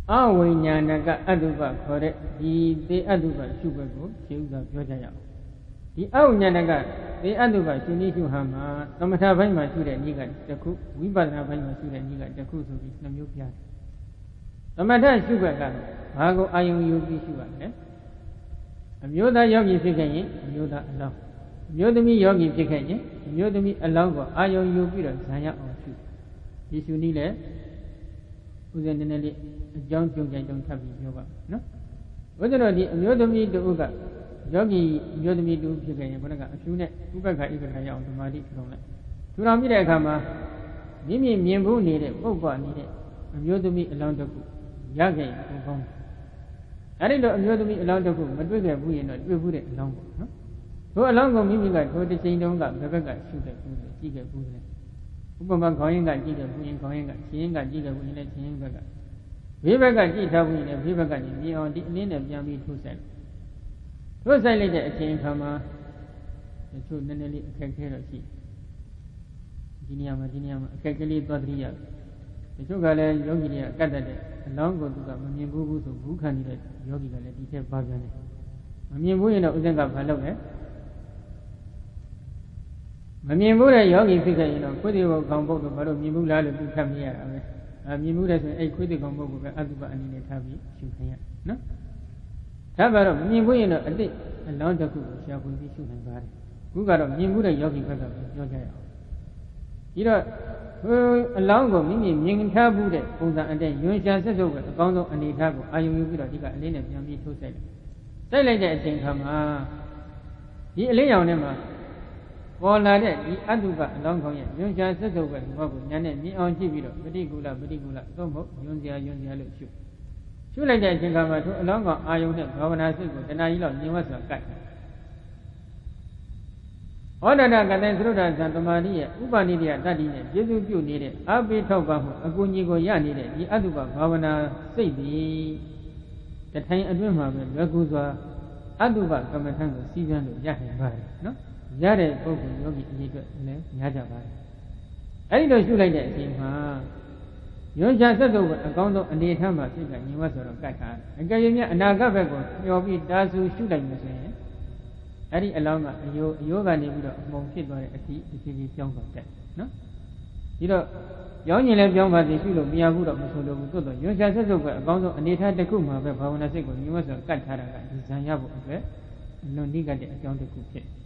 အဝိညာဏကအတုပခေါ်တဲ့ဒီသေအတုပရှုဘက်ကိုရှင်းဥစွာပြောကြရအောင်ဒီအဝိညာဏကသေအတုပရှုနည်းရှုဟာမှာသမထဘိုင်းမှာရှုတဲ့နည်းကတစ်ခုဝိပဿနာဘိုင်းမှာရှုတဲ့နည်းကတစ်ခုဆိုပြီးနှစ်မျိုးပြတယ်သမထရှုဘက်ကဘာကိုအာယုံယူပြီးရှုရလဲအမျိုးသားယောဂီဖြစ်ခဲ့ရင်အမျိုးသားအလောင်းအမျိုးသမီးယောဂီဖြစ်ခဲ့ရင်အမျိုးသမီးအလောင်းကိုအာယုံယူပြီးတော့ဇံရအောင်ရှုဒီရှုနည်းလေဥစဉ်နည်းနည်းလေးအကြောင်းကြုံကြိုင်တုံထပ်ပြီးပြောပါနော်ဘုရားတော်ဒီအမျိုးသမီးတို့ကယောဂီအမျိုးသမီးတို့ဖြစ်ခဲ့ရင်ဘုရားကအရှုနဲ့ဥပက္ခဣက္ခရအောင်ဓမ္မတိထူထောင်လိုက်ထူထောင်ပြီးတဲ့အခါမှာမြင့်မြင်ဖို့နေတဲ့ပုဂ္ဂိုလ်နေတဲ့အမျိုးသမီးအလောင်းတစ်ခုရခဲ့ရင်ဘုံကောင်းတယ်အဲ့ဒီတော့အမျိုးသမီးအလောင်းတစ်ခုမတွေ့ခဲ့ဘူးရင်တော့တွေ့ဘူးတဲ့အလောင်းပေါ့နော်ထိုအလောင်းကိုမိမိကထိုတစ်ချိန်တုန်းကဘယ်ဘက်ကရှုခဲ့ဘူးလဲကြည့်ခဲ့ဘူးလဲဥပမာခေါင်းရင်းကကြည့်ခဲ့ဘူးရင်ခေါင်းရင်းကခြေရင်းကကြည့်ခဲ့ဘူးရင်လည်းခြေရင်းဘက်ကဘေးဘက်ကကြည့်ထားဘူးရင်လည်းဘေးဘက်ကနေမြင်အောင်ဒီအလင်းနဲ့ပြန်ပြီးထိုးဆိုင်လိုက်တဲ့အချိန်ခါမှာတချို့နည်းနည်းလေးအခက်ခဲတော့ရှိဒီနေရာမှာအခက်ကလေးသွားတရိယာတချို့ကလည်းယောဂီတွေကကတ်တတ်တဲ့အလောင်းကိုသူကမမြင်ဘူးဆိုဘူးခံနေတဲ့ယောဂီကလည်းဒီထက်ပါပြန်တယ်မမြင်ဘူးရင်တော့ဥစဉ်ကဘာလုပ်လဲမမြင်ဘူးတဲ့ယောဂီဖြစ်ခဲ့ရင်တော့ခွေးသေးဘုံကောင်ပုတ်တော့ဘာလို့မြင်ဘူးလားလို့သူထပ်မြင်ရတာပဲမြင်မှုတဲ့ဆိုရင်အဲ့ခွေးသေးကောင်ပုတ်ကိုပဲအတုပအနေနဲ့ထားပြီးရှုခိုင်းရနော်ဒါပါတော့မမြင်ဘူးရင်တော့အတိတ်အလောင်းတစ်ခုကိုရှာဖွေပြီးရှုနိုင်ပါတယ်ခုကတော့မြင်မှုတဲ့ယောဂီဘက်ကပြောကြရအောင်ဒီတော့အလောင်းကိုမိမိမြင်ထားဘူးတဲ့ပုံစံအတိုင်းယွန်ရှာဆက်စုပ်ပဲအကောင်းဆုံးအနေထားကိုအာယုံယူပြီးတော့ဒီကအလေးနဲ့ပြန်ပြီးထိုးဆိုင်လိုက်တဲ့အချိန်ခါမှာဒီအလေးရောင်ထဲမှာပေါ်လာတဲ့ဒီအတုပအလောင်းကောင်းရဲ့ယွန်ရှာဆက်စုပ်ပဲဒီဘောကိုညာနဲ့မြင်အောင်ကြည့်ပြီးတော့ပฏิကူလသို့မဟုတ်ယွန်စရာလို့ရှုလိုက်တဲ့အချိန်ခါမှာထိုအလောင်းကောင်အာယုံနဲ့ဘာဝနာစိတ်ကိုတဏှာကြီးလောက်မြင်ဝတ်စွာကတ်ဟောဒနာကတည်းကသုဒ္ဓဇံတမာတိရဲ့ဥပနိဒိယတတ္တိနဲ့ကျေစုပြုနေတဲ့အာပိထောက်ပါမှုအကူအညီကိုရနေတဲ့ဒီအတုပဘာဝနာစိတ်သည်တထိုင်အတွင်းမှာပဲလွယ်ကူစွာအတုပကမ္မထံကိုစီးပြန်လို့ရနိုင်ပါတယ်နော်ရတဲ့ပုဂ္ဂိုလ်ယောဂီအရေးအတွက်လည်းများကြပါတယ်အဲဒီလိုရှုလိုက်တဲ့အချိန်မှာယွန်ချဆက်စုပ်ပဲအကောင်းဆုံးအနေထားမှာစိတ်ကညီဝတ်ဆိုတော့ကတ်ထားအကယ်၍အနာဂတ်ဘက်ကိုမျှော်ပြီးတာဆူရှုလိုက်လို့ဆိုရင်အဲ့ဒီအလောင်းကအယိုးကနေပြီးတော့အမှုံဖြစ်သွားတဲ့အထိဒီစီပြောင်းသွားတယ်နော်ဒီတော့ပြောင်းရင်လည်းပြောင်းပါစေရှုလို့မရဘူးတော့မဆိုလို့ဘူးသို့တော့ယွန်ချဆက်စုပ်ပဲအကောင်းဆုံးအနေထားတစ်ခုမှာပဲဘာဝနာစိတ်ကိုညီဝတ်ဆိုကတ်ထားတာကဒီဇံရဖို့အတွက်လွန်နိကတဲ့အကြောင်းတစ်ခုဖြစ်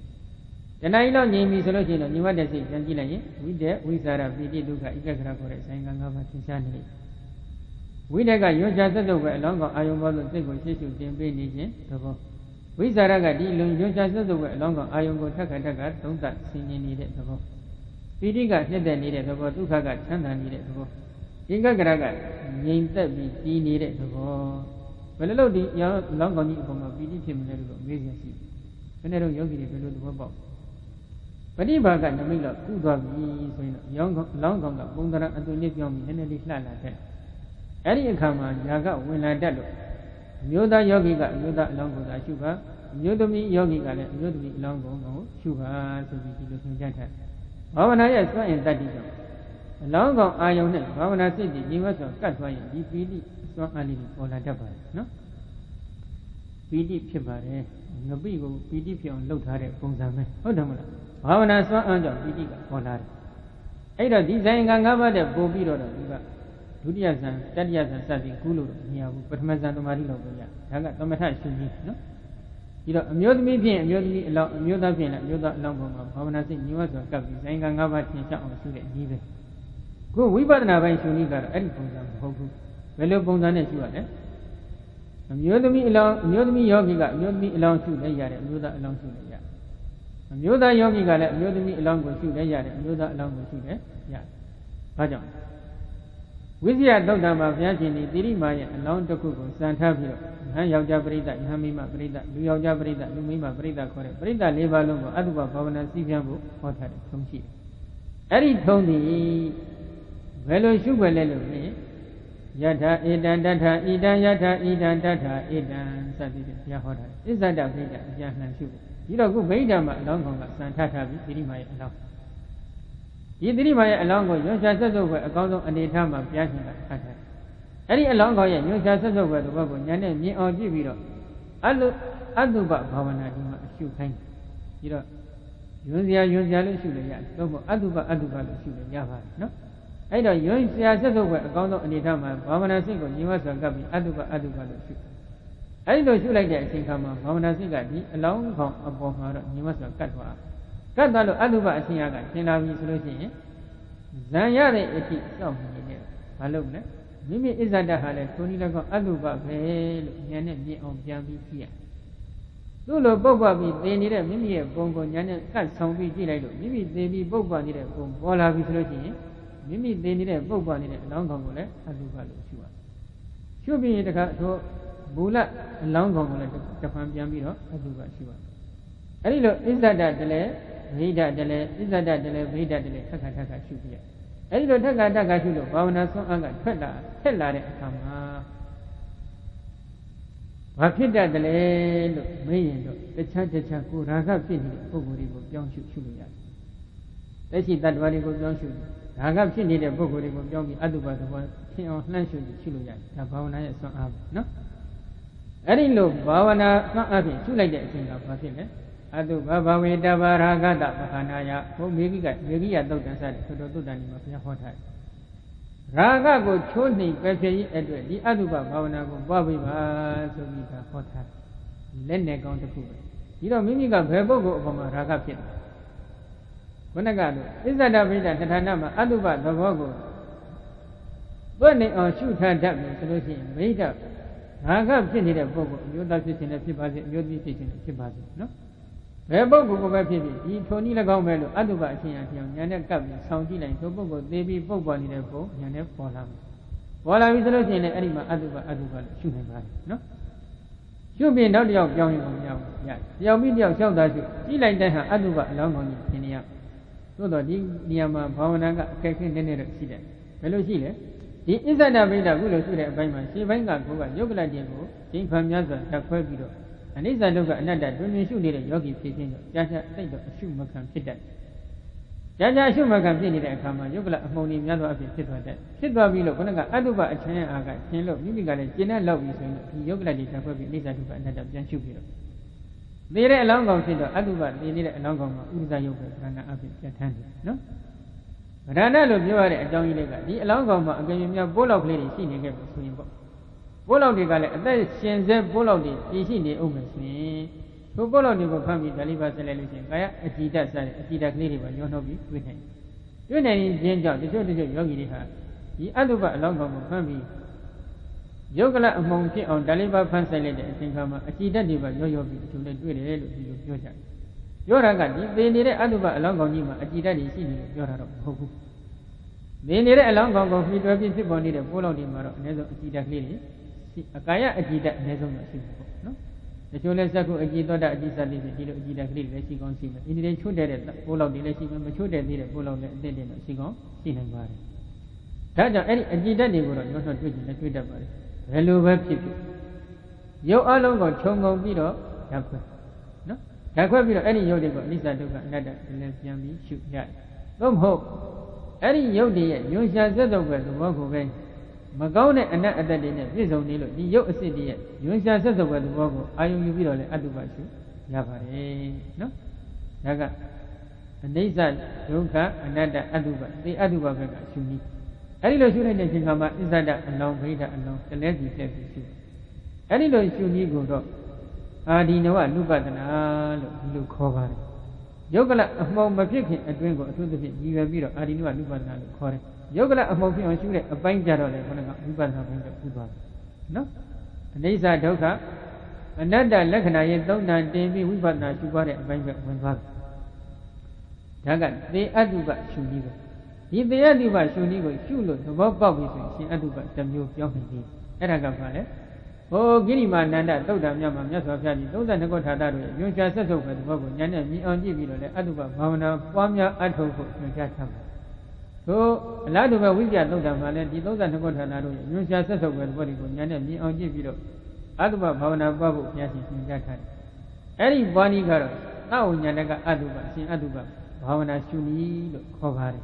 တဏှာကြီးလောက်ငြိမ်ပြီဆိုလို့ရှိရင်တော့ညီဝတ်တဲ့စိတ်ပြန်ကြည့်လိုက်ရင်ဝိတက်ဝိသရာပိဋိဒုက္ခဧကဂရခေါ်တဲ့ဆိုင်က၅ပါးသင်ရှားနေတယ်ဝိတက်ကယွန်ချဆက်စုပ်ပဲအလောင်းကောင်အာယုံပေါ်လို့စိတ်ကိုရှေ့ရှုတင်ပေးနေခြင်းသဘောဝိဇာရကဒီလုံယွန်ချဆက်စုပ်ပဲအလောင်းကောင်အာယုံကိုထက်ခါသုံးသပ်ဆင်ញင်နေတဲ့သဘောပိဋိကနှစ်သက်နေတဲ့သဘောဒုက္ခကချမ်းသာနေတဲ့သဘောဧကဂရကငြိမ်သက်ပြီးတည်နေတဲ့သဘောဘယ်လိုလုပ်ဒီအလောင်းကောင်ကြီးအပေါ်မှာပိဋိဖြစ်မလဲလို့မေးရရှိဘယ်နဲ့တော့ယောဂီတွေဘယ်လိုသဘောပေါက်ပฏิဘာကနမိတ်လောက်ကုသွားပြီဆိုရင်တော့လောင်းကောင်ကပုံသဏ္ဍာန်အသွင်လေးပြောင်းပြီးနည်းနည်းလေးလှလာတဲ့အဲ့ဒီအခါမှာຢာကဝင်လာတတ်လို့အမျိုးသားယောဂီကအမျိုးသားအလောင်းကိုသာရှုပါအမျိုးသမီးယောဂီကလည်းအမျိုးသမီးအလောင်းကိုရှုပါဆိုပြီးဒီလိုသင်ကြားထားဘာဝနာရဲ့စွန့်ရင်တတ်တိကြောင့်အလောင်းကောင်အာယုံနဲ့ဘာဝနာစိတ်ကြီးညီဝတ်စွာကတ်သွားရင်ဒီပီတိစွန့်အားလေးကိုပေါ်လာတတ်ပါတယ်နော်ပီတိဖြစ်ပါတယ်ငပိကိုပီတိဖြစ်အောင်လှုပ်ထားတဲ့ပုံစံပဲဟုတ်တယ်မလားဘာဝနာစွမ်းအားကြောင့်ပီတိကပေါ်လာတယ်အဲ့တော့ဒီဆိုင်က၅ပါးတဲ့ပို့ပြီးတော့ဒီကဒုတိယဇန်တတိယဇန်စသည်ကူးလို့မရဘူးပထမဇန်သမာဓိလောက်ပဲရဒါကသမထရှုနည်းနော်ဒီတော့အမျိုးသမီးဖြင့်အမျိုးသမီးအလောင်းအမျိုးသားဖြင့်လည်းအမျိုးသားအလောင်းပေါ်မှာဘာဝနာစိတ်ညီဝတ်စွာကပ်ပြီးဆိုင်က၅ပါးသင်ချအောင်ရှုတဲ့အနည်းပဲခုဝိပဿနာပိုင်းရှုနည်းကတော့အဲ့ဒီပုံစံမဟုတ်ဘူးဘယ်လိုပုံစံနဲ့ရှုရလဲအမျိုးသမီးအလောင်းအမျိုးသမီးယောဂီကအမျိုးသမီးအလောင်းရှုလည်းရတယ်အမျိုးသားအလောင်းရှုလည်းရတယ်အမျိုးသားယောဂီကလည်းအမျိုးသမီးအလောင်းကိုရှုလည်းရတယ်အမျိုးသားအလောင်းကိုရှုလည်းရတယ်။ဘာကြောင့်ဝိဇ္ဇာသုတ်တံမှာဘုရားရှင်ဒီတိရိမာရဲ့အလောင်းတစ်ခုကိုစံထားပြီးတော့ယဟန်ယောက်ျားပရိသတ်ယဟန်မိန်းမပရိသတ်လူယောက်ျားပရိသတ်လူမိန်းမပရိသတ်ခေါ်တဲ့ပရိသတ်၄ပါးလုံးကိုအတုပဘာဝနာစီးပြန်ဖို့ဟောထားတယ်ထုံးရှိတယ်။အဲ့ဒီထုံးသည်ဘယ်လိုရှုွယ်လဲလို့ဖြင့်ယထာဧတံတထဣတံယထာဣတံတထဧတံစသည်ဖြင့်ဘုရားဟောထားတယ်။ဣဇဒဗိဒ္ဓအကျဉ်းနှံရှုဒီတော့ခုဗိဒ္ဓမှာအလောင်းကောင်ကစံထားထားပြီးတိရိမာရဲ့အလောင်းဒီတိရိမာရဲ့အလောင်းကိုရွှေရှာဆက်စုပ်ပဲအကောင်းဆုံးအနေထားမှာဘုရားရှင်ကထားထား အဲ့ဒီအလောင်းကောင်ရဲ့ညွှန်ရှားဆက်ဆုပ်ပဲသဘောကိုဉာဏ်နဲ့မြင်အောင်ကြည့်ပြီးတော့အတုပဘာဝနာဒီမှာအရှုခိုင်းပြီးတော့ယွန်းစရာလို့ရှုလို့ရတယ်တော့မဟုတ်အတုပလို့ရှုလို့ရပါတယ်နော်အဲ့တော့ယွန်းစရာဆက်ဆုပ်ပဲအကောင်းဆုံးအနေထားမှာဘာဝနာစိတ်ကိုညီမစွာကပ်ပြီးအတုပလို့ရှုအဲ့ဒီလိုရှုလိုက်တဲ့အချိန်ခါမှာဘာဝနာစိတ်ကဒီအလောင်းကောင်အပေါ်မှာတော့ညီမစွာကတ်သွားလို့အတုပအရှင်ရကသင်လာပြီဆိုလို့ရှိရင်ဇံရတဲ့အထိစောင့်နေတယ်ဘာလို့လဲမိမိအစ္ဆဒဟာလည်းထိုနည်းလည်းကောအတုပပဲလို့ဉာဏ်နဲ့မြင်အောင်ပြန်ပြီးကြည့်ရသူ့လိုပုတ်ပွားပြီးသင်နေတဲ့မိမိရဲ့ပုံကိုဉာဏ်နဲ့ကတ်ဆောင်ပြီးကြည့်လိုက်လို့မိမိသင်ပြီးပုတ်ပွားနေတဲ့ပုံပေါ်လာပြီဆိုလို့ရှိရင်မိမိသင်နေတဲ့ပုတ်ပွားနေတဲ့အလောင်းကောင်ကိုလည်းအတုပလို့ရှုရရှုပြီးရင်တခါတော့မူလအလောင်းကောင်ကိုလည်းတစ်ဖန်ပြန်ပြီးတော့အတုပရှုရအဲ့ဒီလိုအစ္ဆဒတလည်းဗိဒတလည်းအစ္ဆဒတလည်းဗိဒတလည်းထက်ခါရှုပြရအဲ့ဒီလိုထက်ခါရှုလို့ဘာဝနာဆုံးအကထက်လာတဲ့အခါမှာဘာဖြစ်တတ်တယ်လဲလို့မေးရင်တော့တခြားကိုရာဂဖြစ်နေတဲ့ပုဂ္ဂိုလ်တွေကိုပြောင်းရှုလို့ရတယ်။တက်ရှိတ attva တွေကိုပြောင်းရှုရာဂဖြစ်နေတဲ့ပုဂ္ဂိုလ်တွေကိုပြောင်းပြီးအတုပသဘောဖြစ်အောင်လှမ်းရှုလို့ရတယ်။ဒါဘာဝနာရဲ့ဆွမ်းအားပဲနော်။အဲ့ဒီလိုဘာဝနာဆွမ်းအားဖြင့်ရှုလိုက်တဲ့အချိန်ကဘာဖြစ်လဲ။အတုပဘဝေတဘာရာဂတပခဏာယဘုမေဂိယသုတ်တန်စတဲ့သုတ္တုတ္တန်ဒီမှာဘုရားဟောထားတယ်။ရာဂကိုချိုးနှိမ်ပဲဖြစ်ရေးအတွက်ဒီအတုပဘာဝနာကိုပွားပေးပါဆိုပြီးဒါဟောထားတယ်။လက်နဲ့ကောင်းတစ်ခုပဲ။ဒီတော့မိမိကဘယ်ပုဂ္ဂိုလ်အပေါ်မှာရာဂဖြစ်တယ်။ခုနကလိုအစ္ဆဒဗိဒတဌာနမှာအတုပသဘောကိုသွက်နေအောင်ရှုထားတတ်ပြီဆိုလို့ရှိရင်ဗိဒရာဂဖြစ်နေတဲ့ပုဂ္ဂိုလ်အမျိုးသားဖြစ်ခြင်းနဲ့ဖြစ်ပါစေအမျိုးသမီးဖြစ်ခြင်းနဲ့ဖြစ်ပါစေနော်။ဘယ်ပုဂ္ဂိုလ်ကိုပဲဖြစ်ဖြစ်ဒီထိုနည်း၎င်းပဲလို့အတုပအချင်းအချင်းဉာဏ်နဲ့ကပ်ပြီးဆောင်းကြည့်လိုက်ထိုပုဂ္ဂိုလ်သေပြီးပုတ်ပေါ်နေတဲ့ပုံဉာဏ်နဲ့ပေါ်လာပြီဆိုလို့ရှိရင်လည်းအဲ့ဒီမှာအတုပလို့ရှုနိုင်ပါတယ်နော်ရှုပြီးနောက်တစ်ယောက်ပြောင်းရင်မရဘူးရတယောက်ပြီးတယောက်လျှောက်သားရှုကြည့်လိုက်တဲ့ဟာအတုပအလောင်းကောင်းကြီးသင်နေရသို့တော့ဒီနေရာမှာဘာဝနာကအခက်အခဲနည်းနည်းတော့ရှိတယ်ဘယ်လိုရှိလဲဒီအစ္ဆဒဗိဒကုလို့ရှုတဲ့အပိုင်းမှာရှေ့ပိုင်းကကိုယ်ကယုတ်ကလတ်တင်ကိုကျင်းဖန်များစွာတက်ခွဲပြီးတော့အနိစ္စဒုက္ခအနတ္တတွင်ရှုနေတဲ့ယောဂီဖြစ်ခြင်းကြောင့်ကြာသိတော့အရှုမခံဖြစ်တတ်ကြာအရှုမခံဖြစ်နေတဲ့အခါမှာယုတ်ကလအမှုန်ကြီးများသောအဖြစ်ဖြစ်သွားတတ်ဖြစ်သွားပြီးလို့ခொနကအတုပအချမ်းအားကရှင်းလို့မိမိကလည်းကျင့်တဲ့လောက်ပြီးဆိုရင်ဒီယုတ်ကလတွေတက်ခွဲပြီးအနိစ္စဒုက္ခအနတ္တပြန်ရှုပြီးတော့သေတဲ့အလောင်းကောင်ဖြစ်တော့အတုပသေနေတဲ့အလောင်းကောင်မှာဥဒ္ဒယုတ်ပဲခန္ဓာအဖြစ်ပြဋ္ဌာန်းတယ်နော်ဗဒနာလို့ပြောရတဲ့အကြောင်းကြီးလေးကဒီအလောင်းကောင်မှာအကယ်၍များပိုးလောက်ကလေးတွေရှိနေခဲ့ပြီဆိုရင်ပေါ့ပိုးလောက်တွေကလည်းအသက်ရှင်စေပိုးလောက်တွေတည်ရှိနေအောင်မယ်ဆိုရင်ထိုပိုးလောက်တွေကိုဖမ်းပြီးဓာလိပါဆက်လိုက်လို့ရှိရင်ကာယအကြည်ဓာတ်စတဲ့အကြည်ဓာတ်ကလေးတွေပါညှောနှုတ်ပြီးတွေ့နိုင်ခြင်းကြောင့်တချို့ယောဂီတွေဟာဒီအတုပအလောင်းကောင်ကိုဖမ်းပြီးယုတ်ကလအမှုန်ဖြစ်အောင်ဓာလိပါဖမ်းဆိုင်လိုက်တဲ့အချိန်ခါမှာအကြည်ဓာတ်တွေပါရောပြီးအထူးလေးတွေ့တယ်လို့ဒီလိုပြောကြတယ်ပြောတာကဒီသေနေတဲ့အတုပအလောင်းကောင်ကြီးမှာအကြည်ဓာတ်တွေရှိနေလို့ပြောတာတော့မဟုတ်ဘူးသေနေတဲ့အလောင်းကောင်ကိုဖြီးတွဲပြီးဖြစ်ပေါ်နေတဲ့ပိုးလောက်တွေမှာတော့အနည်းဆုံးအကြည်ဓာတ်ကလေးတွေအကာယအကြည်ဓာတ်အနည်းဆုံးတော့ရှိမှာပေါ့နော်တချို့လဲစက္ခုအကြည်သောတာအကြည်စသည်ဖြင့်ဒီလိုအကြည်ဓာတ်ကလေးတွေလည်းရှိကောင်းရှိမယ်ဒီတွေချွတ်တဲ့ပိုးလောက်တွေလည်းရှိမယ်မချွတ်တဲ့သေးတဲ့ပိုးလောက်လည်းအသင့်တယ်တော့ရှိကောင်းရှိနိုင်ပါတယ်ဒါကြောင့်အဲ့ဒီအကြည်ဓာတ်တွေကိုတော့ရောတွေ့ကြည့်လည်းတွေ့တတ်ပါတယ်ဘယ်လိုပဲဖြစ်ဖြစ်ရုပ်အလုံးကိုခြုံငုံပြီးတော့ဓာတ်ခွဲနော်ဓာတ်ခွဲပြီးတော့အဲ့ဒီရုပ်တွေကိုအနိစ္စဒုက္ခအနတ္တလည်းပြန်ပြီးရှုရတယ်သို့မဟုတ်အဲ့ဒီရုပ်တွေရဲ့ညွန်ရှာစက်တော့ပဲသဘောကိုပဲမကောင်းတဲ့အနတ်အတ္တတွေနဲ့ပြည့်စုံနေလို့ဒီရုပ်အစစ်တွေရဲ့ညွန်ရှာဆက်စုပ်ပဲသဘောကိုအာယုံယူပြီးတော့လည်းအတုပရှုရပါတယ်နော်ဒါကအနိစ္စဒုက္ခအနတ္တအတုပဒီအတုပဘက်ကရှုနည်းအဲ့ဒီလိုရှုလိုက်တဲ့အချိန်မှာအစ္ဆဒအလောင်းဗိဒအလောင်းတလဲစီပြည့်ပြီးရှုအဲ့ဒီလိုရှုနည်းကိုတော့အာဒီနဝနုပဒနာလို့ဒီလိုခေါ်ပါတယ်ယုတ်ကလအမှောင်မဖြစ်ခင်အတွင်းကိုအထူးသဖြင့်ရည်ရွယ်ပြီးတော့အာဒီနဝနုပဒနာလို့ခေါ်တယ်ယုတ်ကလအမှောင်ဖြစ်အောင်ရှုတဲ့အပိုင်းကြတော့လေခொနကဝိပဿနာပိုင်းကပြုသွားတယ်နော်အနိစ္စဒုက္ခအနတ္တလက္ခဏာရဲ့သုံးဏတင်ပြီးဝိပဿနာရှုသွားတဲ့အပိုင်းပဲဝင်သွားတယ်ဒါကသေအတုပရှုနည်းပဲဒီသေအတုပရှုနည်းကိုရှုလို့သဘောပေါက်ပြီဆိုရင်ရှင်အတုပတစ်မျိုးပြောင်းနေပြီအဲ့ဒါကဘာလဲဟိုဂိရိမာနန္ဒသုတ်တံမြတ်မှာမြတ်စွာဘုရားကြီး32ခုထာတာတို့ရဲ့ညွှန်ကြားဆက်ဆုပ်ပဲသဘောကိုဉာဏ်နဲ့မြင်အောင်ကြည့်ပြီးတော့လေအတုပဘာဝနာပွားများအထောက်ဖို့ညွှန်ကြားထားပါသို့အလားတူပဲဝိဇ္ဇာသုတ်တံမှာလည်းဒီ32ခုထာတာတို့ရဲ့ညွှန်ကြားဆက်ဆုပ်ပဲသဘောတွေကိုဉာဏ်နဲ့မြင်အောင်ကြည့်ပြီးတော့အတုပဘာဝနာပွားဖို့ဘုရားရှင်ညွှန်ကြားထားတယ်အဲ့ဒီပွားနည်းကတော့သဝဉာဏကအတုပအရှင်အတုပဘာဝနာရှုနည်းလို့ခေါ်ပါတယ်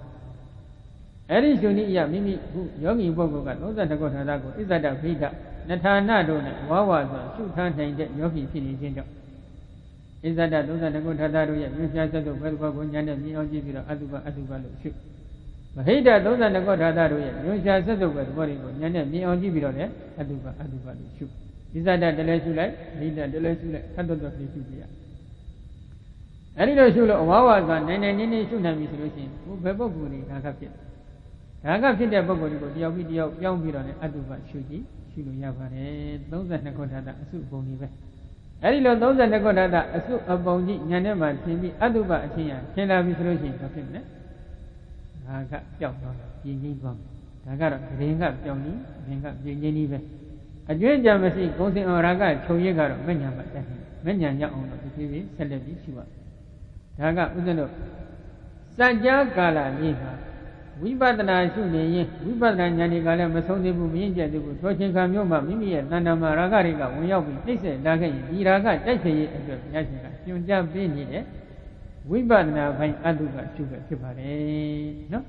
Eri shuni iya mimi yogi boko ka 32 ခုဌာနကို ဣဇဒဗိဒနထာဏတို့နဲ့ဝါဝဆိုရှုထားနိုင်တဲ့ယောဂီဖြစ်နေခြင်းကြောင့်ဣဇဒ32 ခုဌာနတို့ရဲ့မြင့်ရှားဆက်စုပ်ဘယ်ဘောကိုဉာဏ်နဲ့မြင်အောင်ကြည့်ပြီးတော့အတုပလို့ရှုမဟိတ32 ခုဌာနတို့ရဲ့မြင့်ရှားဆက်စုပ်ဘယ်ဘောတွေကိုဉာဏ်နဲ့မြင်အောင်ကြည့်ပြီးတော့လည်းအတုပလို့ရှုဣဇဒတလည်းရှုလိုက်ဟိတတလည်းရှုလိုက်သတ္တတော်ရှုပြရအဲဒီလိုရှုလို့အဝါဝဆိုနိုင်နေရှုနိုင်ပြီဆိုလို့ရှိရင်ဘယ်ပုဂ္ဂိုလ်တွေဒါကဖြစ်ဒါကဖြစ်တဲ့ပုဂ္ဂိုလ်တွေကိုတယောက်ပြီးတယောက်ပြောင်းပြီးတော့လည်းအတုပရှုကြည့်ရှုလို့ရပါတယ်32 ခုဌာနအစုပုံကြီးပဲအဲဒီလို32 ခုဌာနအစုအပုံကြီးဉာဏ်နဲ့မှသင်ပြီးအတုပအချင်းရသင်လာပြီဆိုလို့ရှိရင်ဘာဖြစ်မလဲဒါကပျောက်သွားပြင်းကြီးသွားဒါကတော့ဂရင်ကပြောင်းကြီးဂရင်ကပြင်းကြီးကြီးပဲအကျွင့်ကြံမရှိဂုံစင်အောင်ရာကခြုံရစ်ကတော့မဉ္ဇဏ်မှတက်တယ်မဉ္ဇဏ်ရောက်အောင်လို့ဒီပြီးဆက်လက်ပြီးရှုရဒါကဥစ္စတို့စัจ जा ကာလလေးမှာဝိပဿနာရှုနေရင်ဝိပဿနာဉာဏ်တွေကလည်းမဆုံးသေးဘူးမရင်ကျက်သေးဘူးထိုချိန်ခါမျိုးမှာမိမိရဲ့တဏ္ဍာမှာရာဂတွေကဝင်ရောက်ပြီးနှိမ့်ဆက်လာခဲ့ရင်ဒီရာဂတိုက်ဖြည့်ရေးအတွက်ဘုရားရှင်ကညွှန်ကြားပေးနေတဲ့ဝိပဿနာဘိုင်းအတုပရှုပဲဖြစ်ပါတယ်နော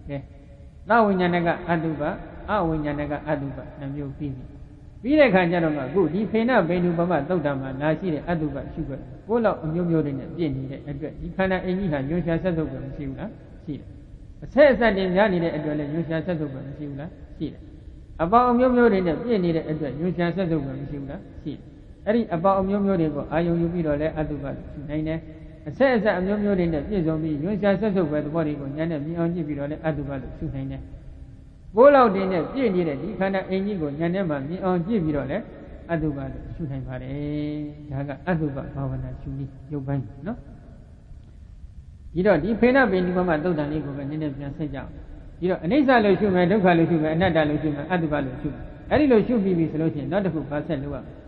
်ကဲသဝိညာဏကအတုပအဝိညာဏကအတုပနှမျိုးပြီးတဲ့ခါကျတော့အခုဒီဖေနဘိန္ဓုပမသုတ်တံမှာလာရှိတဲ့အတုပရှုပဲကိုယ်လောက်အမျိုးမျိုးတွေနဲ့ပြည့်နေတဲ့အတွက်ဒီခန္ဓာအင်ကြီးဟာညွှန်ရှားဆက်စုပ်ပဲမရှိဘူးလားရှိတယ်အဆက်အဆက်တင်များနေတဲ့အတွက်လည်းညွှန်ရှားဆက်စုပ်ပဲမရှိဘူးလားရှိတယ်အပေါင်းအမျိုးမျိုးတွေနဲ့ပြည့်နေတဲ့အတွက်ညွှန်ရှားဆက်စုပ်ပဲမရှိဘူးလားရှိတယ်အဲ့ဒီအပေါင်းအမျိုးမျိုးတွေကိုအာယုံယူပြီးတော့လည်းအတုပရှုနိုင်တယ်အဆက်အဆက်အမျိုးမျိုးတွေနဲ့ပြည့်စုံပြီးညွှန်ရှားဆက်စုပ်ပဲသဘောတွေကိုဉာဏ်နဲ့မြင်အောင်ကြည့်ပြီးတော့လည်းအတုပလို့ရှုနိုင်တယ်ကိုယ်လောက်တင်နဲ့ပြည့်နေတဲ့ဒီခန္ဓာအင်ကြီးကိုဉာဏ်နဲ့မှမြင်အောင်ကြည့်ပြီးတော့လည်းအတုပလို့ရှုနိုင်ပါတယ်ဒါကအတုပဘာဝနာရှုနည်းရုပ်ပိုင်းနော်ဒီတော့ဒီဖေနပင်ဒီမှာသုတ်တန်လေးကိုပဲနည်းနည်းပြန်ဆက်ကြအောင်ဒီတော့အနိစ္စလို့ရှုမယ်ဒုက္ခလို့ရှုမယ်အနတ္တလို့ရှုမယ်အတုပလို့ရှုမယ်အဲ့ဒီလိုရှုပြီးပြီဆိုလို့ရှိရင်နောက်တစ်ခုပါဆက်လို့ရမယ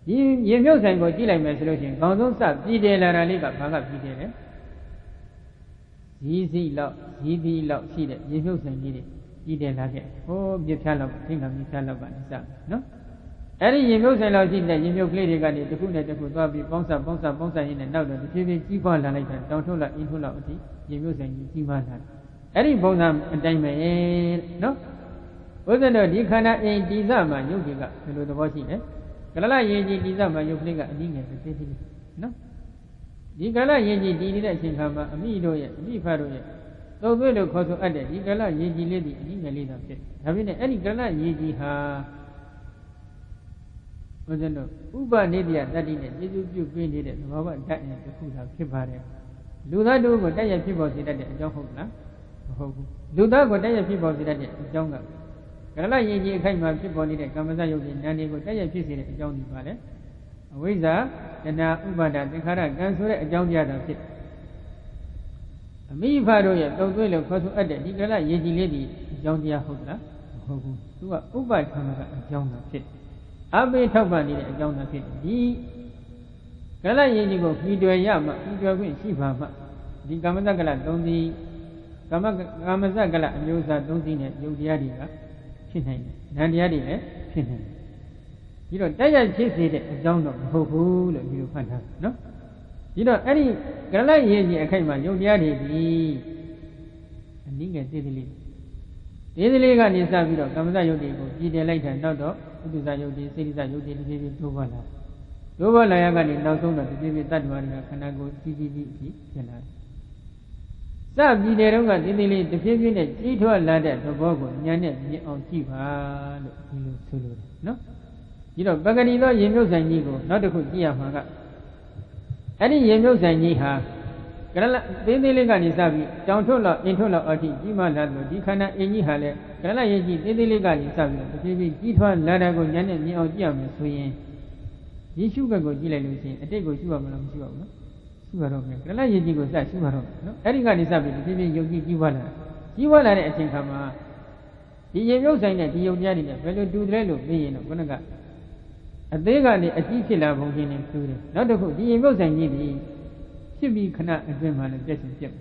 ်ဒီရင်မြုပ်ဆိုင်ကိုကြည့်လိုက်မယ်ဆိုလို့ရှိရင်ခေါင်းဆုံးစပြည်တယ်လာတာလေးကဘာကပြည်တယ်လဲရည်စီလောက်ရည်ဒီလောက်ရှိတဲ့ရင်မြုပ်ဆိုင်ကြီးတွေပြည်တယ်လာခဲ့ဟိုးပြဖြားလောက်ထိန်းကမြဖြားလောက်ကနေစနော်အဲ့ဒီရင်မြုပ်ဆိုင်လောက်ရှိတဲ့ရင်မြုပ်ကလေးတွေကနေတစ်ခုနဲ့တစ်ခုသွားပြီးပေါင်းစပ်ရင်းနဲ့နောက်တော့တစ်ဖြည်းဖြည်းကြီးပွားလာလိုက်တာတောင်ထုတ်လိုက်အင်းထုတ်လောက်အထိရင်မြုပ်ဆိုင်ကြီးကြီးပွားလာတယ်အဲ့ဒီပုံစံအတိုင်းပဲနော်ဘုရားတို့ဒီခန္ဓာအင်းဒီသမှာယုတ်တွေကဘယ်လိုသဘောရှိလဲကလလရင်ကြီးဒီသမှာယုတ်ကလေးကအနည်းငယ်သေးသေးလေးနော်ဒီကလရင်ကြီးဒီနေတဲ့အချိန်ခါမှာအမိတို့ရဲ့အမိဖတို့ရဲ့သုံးသွေးလို့ခေါ်ဆိုအပ်တဲ့ဒီကလရင်ကြီးလေးဒီအနည်းငယ်လေးသာဖြစ်ဒါဖြစ်နေအဲ့ဒီကလရင်ကြီးဟာဘုရားတို့ဥပနိဒယတတ္တိနဲ့ကျေစုပြုပေးနေတဲ့သဘောဝတ္တအင်းတစ်ခုသာဖြစ်ပါတယ်လူသားတို့ကိုတိုက်ရိုက်ဖြစ်ပေါ်စေတတ်တဲ့အကြောင်းဟုတ်လားမဟုတ်ဘူးလူသားကိုတိုက်ရိုက်ဖြစ်ပေါ်စေတတ်တဲ့အကြောင်းကကလရင်ကြီးအခိုက်မှာဖြစ်ပေါ်နေတဲ့ကာမစရုပ်တွေနာနေကိုတိုက်ရိုက်ဖြစ်စေတဲ့အကြောင်းဒီပါလေအဝိဇ္ဇာတဏှာဥပါဒသင်္ခါရကံဆိုတဲ့အကြောင်းတရားသာဖြစ်အမိဖတို့ရဲ့တုံသွေးလို့ခေါ်ဆိုအပ်တဲ့ဒီကလရင်ကြီးလေးဒီအကြောင်းတရားဟုတ်လားမဟုတ်ဘူးသူကဥပါဒနာကအကြောင်းသာဖြစ်အဘိထောက်ပံ့နေတဲ့အကြောင်းသာဖြစ်ဒီကလရင်ကြီးကိုပြီးတွယ်ရမှပြီးတွယ်ခွင့်ရှိပါမှဒီကာမစကလ3စီးကာမစကလအမျိုးအစား3စီးနဲ့ယုတ်တရားတွေကဖြစ်နိုင်တယ်။ဉာဏ်တရားတွေလည်းဖြစ်နိုင်တယ်။ဒီတော့တိုက်ရိုက်ဖြစ်စေတဲ့အကြောင်းတော့မဟုတ်ဘူးလို့ဒီလိုဖတ်ထားနော်။ဒီတော့အဲ့ဒီကလရင်ကြီးအခိုက်မှာယုတ်တရားတွေဒီအနည်းငယ်သေးသေးလေးကနေစပြီးတော့ကာမစယုတ်တွေကိုပြည်တယ်လိုက်တာနောက်တော့ဥဒ္ဒဇယုတ်တွေစေတိဇယုတ်တွေဒီဖြည်းဖြည်းတိုးပါလာ။တိုးပါလာရကနေနောက်ဆုံးတော့ဒီဖြည်းဖြည်းတတ္တဝါတွေကခန္ဓာကိုယ်ကြီးအထိဖြစ်လာတယ်။စပြည်တယ်တော့ကဒီသေးလေးတဖြည်းဖြည်းနဲ့ကြီးထွားလာတဲ့သဘောကိုဉာဏ်နဲ့မြင်အောင်ကြည့်ပါလို့ဒီလိုဆိုလိုတယ်နော်ဒီတော့ပဂတိသောရင်မြုပ်ဆိုင်ကြီးကိုနောက်တစ်ခုကြည့်ရမှာကအဲ့ဒီရင်မြုပ်ဆိုင်ကြီးဟာကရလသေးသေးလေးကနေစပြီးတောင်ထုတ်လောက်အင်ထုတ်လောက်အထိကြီးမားလာလို့ဒီခန္ဓာအင်ကြီးဟာလည်းကရလရင်ကြီးသေးသေးလေးကနေစပြီးတဖြည်းဖြည်းကြီးထွားလာတဲ့ကိုဉာဏ်နဲ့မြင်အောင်ကြည့်ရမယ်ဆိုရင်ဒီရှုဘက်ကိုကြည့်လိုက်လို့ရှိရင်အတိတ်ကိုရှုရမလားမရှုရဘူးနော်ရှုရတော့မယ်ကလရင်ကြီးကိုစရှုရတော့မယ်နော်အဲ့ဒီကနေစပြီးဒီဖြည်းဖြည်းယုံကြည်ကြီးပွားလာတဲ့အချိန်ခါမှာဒီရင်မြုပ်ဆိုင်တဲ့ဒီယုံတရားတွေနဲ့ဘယ်လိုတူတယ်လို့သိရင်တော့ခုနကအသေးကနေအကြီးဖြစ်လာပုံချင်းနဲ့တူတယ်နောက်တစ်ခုဒီရင်မြုပ်ဆိုင်ကြီးဒီဖြစ်ပြီးခဏအတွင်းမှာလည်းပြည့်စုံပြည့်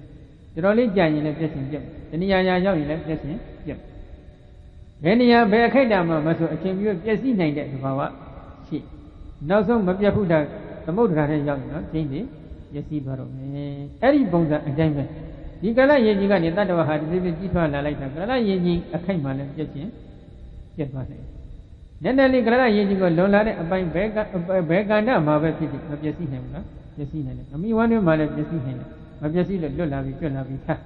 တော်တော်လေးကြာရင်လည်းပြည့်စုံပြည့်တဏှာရာရောက်ရင်လည်းပြည့်စုံပြည့်ဘယ်နေရာဘယ်အခိုက်အတန့်မှာမဆိုအချိန်ပြည့်ပြည့်စည်နိုင်တဲ့သဘာဝရှိနောက်ဆုံးမပြတ်ဘူးသမုဒ္ဒရာထဲရောက်ရင်တော့ကျင်းတယ်ပျက်စီးသွားတော့မယ်အဲ့ဒီပုံစံအတိုင်းပဲ ဒီကလရေကြီးကနေတတ္တဝါဟာဒီလိုကြီးထွားလာလိုက်တာကလရေကြီးအခိုက်မှလည်းပြည့်ချင်းပြည့်သွားတယ်နည်းနည်းလေးကလရေကြီးကိုလွန်လာတဲ့အပိုင်းဘဲကန္တမှာပဲဖြစ်ဖြစ်မပြည့်စည်နိုင်ဘူးလားပြည့်စည်နိုင်တယ်အမိဝမ်းတွင်မှာလည်းပြည့်စည်နိုင်တယ်မပြည့်စည်လို့လွတ်လာပြီးကျွတ်လာပြီးထာ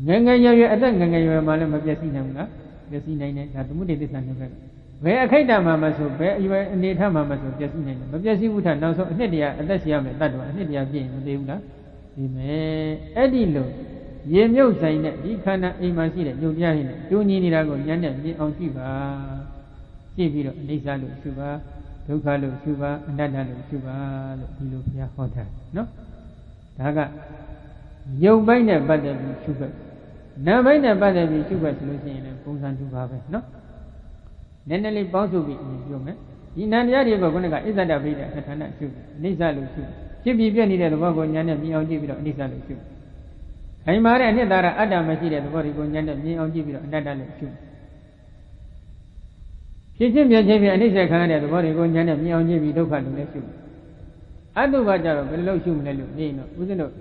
းငယ်ငယ်ရွယ်အသက်ငယ်ငယ်ရွယ်မှာလည်းမပြည့်စည်နိုင်ဘူးလားပြည့်စည်နိုင်တယ်ဒါသမုဒိသစ္စာနှစ်ဘက်ဘယ်အခိုက်တမှာမဆိုဘယ်အရွယ်အနေထားမှာမဆိုပြည့်စည်နိုင်တယ်မပြည့်စည်ဘူးထားနောက်ဆုံးအနှစ်တရာအသက်ရှင်ရမယ်တတ်တော်အနှစ်တရာပြည့်ရင်မသေးဘူးလားဒီမဲ့အဲ့ဒီလိုရေမြုပ်ဆိုင်တဲ့ဒီခန္ဓာအိမ်မှာရှိတဲ့ညုတ်တရားတွေနဲ့တူညီနေတာကိုဉာဏ်နဲ့မြင်အောင်ကြည့်ပါကြည့်ပြီးတော့အနိစ္စလို့ရှုပါဒုက္ခလို့ရှုပါအနတ္တလို့ရှုပါလို့ဒီလိုဘုရားဟောထားနော်ဒါကယုတ်ပိုင်းနဲ့ပတ်သက်ပြီးရှုပဲနာမ်ပိုင်းနဲ့ပတ်သက်ပြီးရှုပဲဆိုလို့ရှိရင်လည်းပုံစံတူပါပဲနော်နည်းနည်းလေးပေါင်းစုပြီးပြောမယ်ဒီနံတရားတွေကခုနကအစ္ဆဒဗိဒ္ဓအဋ္ဌာဏရှုအနိစ္စလို့ရှုဖြစ်ပြီးပြည့်နေတဲ့သဘောကိုဉာဏ်နဲ့မြင်အောင်ကြည့်ပြီးတော့အနိစ္စလို့ရှုခိုင်မာတဲ့အနှစ်သာရအတ္တမရှိတဲ့သဘောတွေကိုဉာဏ်နဲ့မြင်အောင်ကြည့်ပြီးတော့အနတ္တလို့ရှုဖြစ်ချင်းပြချင်းပြအနိစ္စခံရတဲ့သဘောတွေကိုဉာဏ်နဲ့မြင်အောင်ကြည့်ပြီးဒုက္ခလို့လည်းရှုအတုပကြတော့ဘယ်လိုရှုမလဲလို့နေတော့ဦးဇင်းတို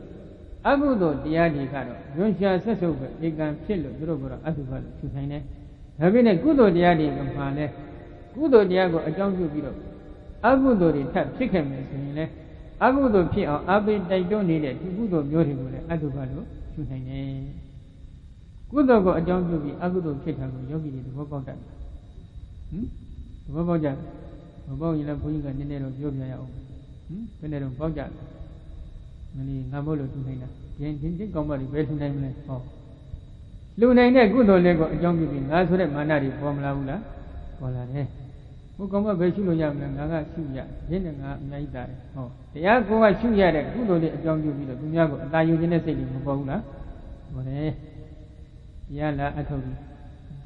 ့အကုသိုလ်တရားတွေကတော့ညွှန်ရှာဆက်စုပ်ပဲဧကံဖြစ်လို့သူတို့ကတော့အတုပလို့ရှုနိုင်တယ်ဒါပေမဲ့ကုသိုလ်တရားတွေကမှလည်းကုသိုလ်တရားကိုအကြောင်းပြုပြီးတော့အကုသိုလ်တွေထပ်ဖြစ်ခဲ့မယ်ဆိုရင်လည်းအကုသိုလ်ဖြစ်အောင်အပိတိုက်တွန်းနေတဲ့ဒီကုသိုလ်မျိုးတွေကိုလည်းအတုပလို့ရှုနိုင်တယ်ကုသိုလ်ကိုအကြောင်းပြုပြီးအကုသိုလ်ဖြစ်တာကိုယောဂီတွေသဘောပေါက်တတ်တယ်သဘောပေါက်ကြမပေါက်ရင်လည်းဘုန်းကြီးကနည်းနည်းတော့ပြောပြရအောင်ဘယ်နဲ့တော့ပေါက်ကြမလီငါမို့လို့ထူနိုင်တာဒီကောင်းပါလိဘယ်ထူနိုင်မလဲဟောလူနိုင်တဲ့ကုသိုလ်လေးကိုအကြောင်းပြုပြီးငါဆိုတဲ့မာနတွေပေါ်မလာဘူးလားပေါ်လာတယ်ဘုကောင်းမဘယ်ရှုလို့ရမလဲငါကရှုရရင်းနဲ့ငါအများကြီးတာတယ်ဟောတရားကိုကရှုရတဲ့ကုသိုလ်လေးအကြောင်းပြုပြီးတော့သူများကိုအသာယူခြင်းနဲ့စိတ်တွေမပေါ်ဘူးလားပေါ်တယ်တရားလားအထုတ်ပြီ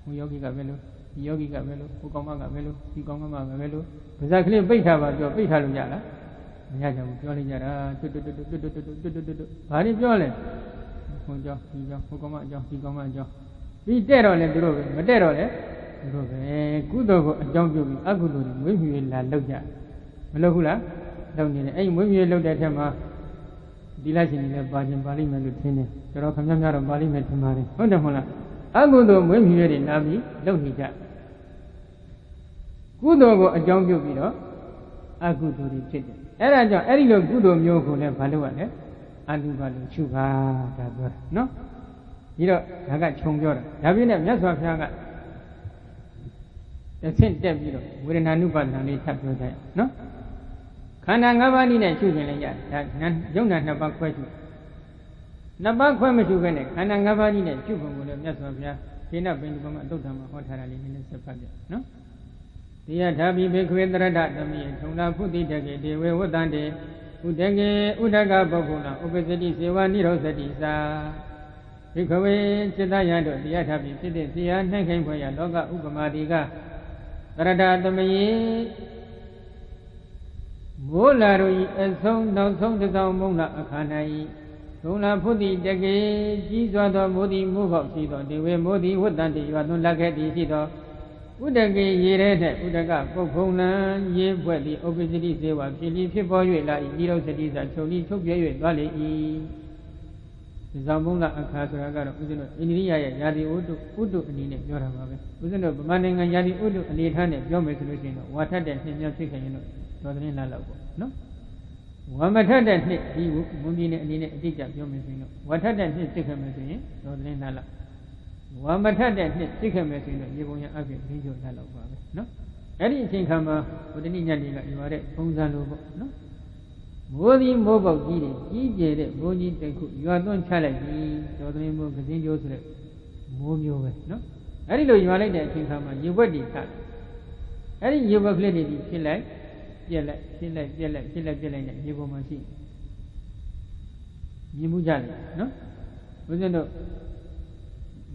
းဘုယောဂီကပဲလို့ဒီယောဂီကပဲလို့ဘုကောင်းမကပဲလို့ဒီကောင်းမကပဲလို့ဗဇက်ကလေးပိတ်ထားပါပြောပိတ်ထားလို့ရလားမရကြဘူးပြောလိုက်ကြတာတွတ်ဘာတွေပြောလဲဘုံကြောင့်ဒီကြောင့်ဘုကောင်းမအကြောင်းဒီကောင်းမအကြောင်းပြီးတဲ့တော့လေသူတို့ပဲမတဲ့တော့လေသူတို့ပဲကုသိုလ်ကိုအကြောင်းပြုပြီးအကုသိုလ်တွေမွေးမြူလာလောက်ကြမလုပ်ဘူးလားလုပ်နေတယ်အဲ့ဒီမွေးမြူလောက်တဲ့ထက်မှာဒီလားရှင်ကြီးလည်းပါခြင်းပါလိမ့်မယ်လို့ထင်တယ်တော်တော်ခမများတော့ပါလိမ့်မယ်ထင်ပါတယ်ဟုတ်တယ်မဟုတ်လားအကုသိုလ်မွေးမြူတွေလာပြီးလုပ်နေကြကုသိုလ်ကိုအကြောင်းပြုပြီးတော့အကုသိုလ်တွေဖြစ်တယ်အဲ့ဒါကြောင့်အဲ့ဒီလိုကုသိုလ်မျိုးကိုလည်းဘာလို့ရလဲအတုပလို့ရှုပါဒါပြောတာနော်ဒီတော့ဒါကခြုံပြောတာဒါပြည့်နဲ့မြတ်စွာဘုရားကတစ်ဆင့်တက်ပြီးတော့ဝေဒနာနုပါဒနာလေးထပ်ပြောကြရနော်ခန္ဓာ၅ပါးနည်းနဲ့ရှုခြင်းလည်းရတယ်ဒါယုံနာနှစ်ပါးခွဲရှုနှစ်ပါးခွဲမရှုခဲ့နဲ့ခန္ဓာ၅ပါးနည်းနဲ့ရှုဖို့ကိုလည်းမြတ်စွာဘုရားခေနပင်ဒီဘုံမှာအတုတ္တမှာဟောထားတာလေးနည်းနည်းဆက်ဖတ်ပြနော်တရားဓာပိဘေခွေတရတသမိထုံလာဖုတိတကေဒေဝေဝတ္တံတေဥဒကေဥဒကပုဂ္ဂုလဥပစ္စတိစေဝနိရောဓတိသာဘေခဝေจิตယတို့တရားဓာပိဖြစ်တဲ့ဇေယနှိုက်ခိုင်းဖွယ်ရလောကဥပမာတိကတရတသမယေမိုးလာတို့ဤအဆုံးနောက်ဆုံးတစ်ဆောင်မုံလာအခါ၌ထုံလာဖုတိတကေကြီးစွာသောမိုးသည်မိုးပေါက်ရှိသောဒေဝေမိုးသည်ဝတ္တံတေရွာသွန်းလက်ခဲ့သည်ရှိသောဥဒကေရေထဲ၌ဥဒကပုတ်ဖုံလံရေဘွက်သည်ဥပ္ပစ္စတိစေဝဖြစ်ပြီးဖြစ်ပေါ်၍လာ၏ဤတော့စတိစာချုပ်ပြီးထုတ်ပြ၍သွားလေ၏ဒီဆောင်မုံလာအခါဆိုတာကတော့ဦးဇင်းတို့အိန္ဒိယရဲ့ယာတိဥတုအနေနဲ့ပြောတာပါပဲဦးဇင်းတို့ဗမာနိုင်ငံယာတိဥတုအနေထားနဲ့ပြောမယ်ဆိုလို့ရှိရင်တော့ဝါထက်တဲ့နှစ်များဖြစ်ခဲ့ရင်တော့တော်သတင်းလာလောက်ပေါ့နော်ဝါမထက်တဲ့နှစ်ဒီမွန်ပြည်နယ်အနေနဲ့အတိအကျပြောမယ်ဆိုရင်တော့ဝါထက်တဲ့နှစ်ဖြစ်ခဲ့မယ်ဆိုရင်တော်သတင်းလာလောက်ဝါမထက်တဲ့နှစ်ဖြစ်ခဲ့မယ်ဆိုရင်တော့ရေပုံရအပြင်ခင်းကျိုးလာလောက်ပါပဲနော်အဲ့ဒီအချိန်ခါမှာဘုဒ္ဓနိညတ်တွေကရွာတဲ့ပုံစံလိုပေါ့နော်မိုးသည်မိုးပေါက်ကြီးတွေကြီးကျယ်တဲ့မိုးကြီးတစ်ခုရွာသွန်းချလိုက်ပြီးတော်သတင်းမိုးကစင်းကျိုးဆိုတဲ့မိုးမျိုးပဲနော်အဲ့ဒီလိုရွာလိုက်တဲ့အချိန်ခါမှာရေဝက်တွေထတယ်အဲ့ဒီရေဝက်ကလေးတွေဖြစ်လိုက်ပြက်လိုက်ဖြစ်လိုက်ပြက်လိုက်ဖြစ်လိုက်ပြက်လိုက်တဲ့ရေပေါ်မှာရှိမြင်မှုကြတယ်နော်ဘုရားတို့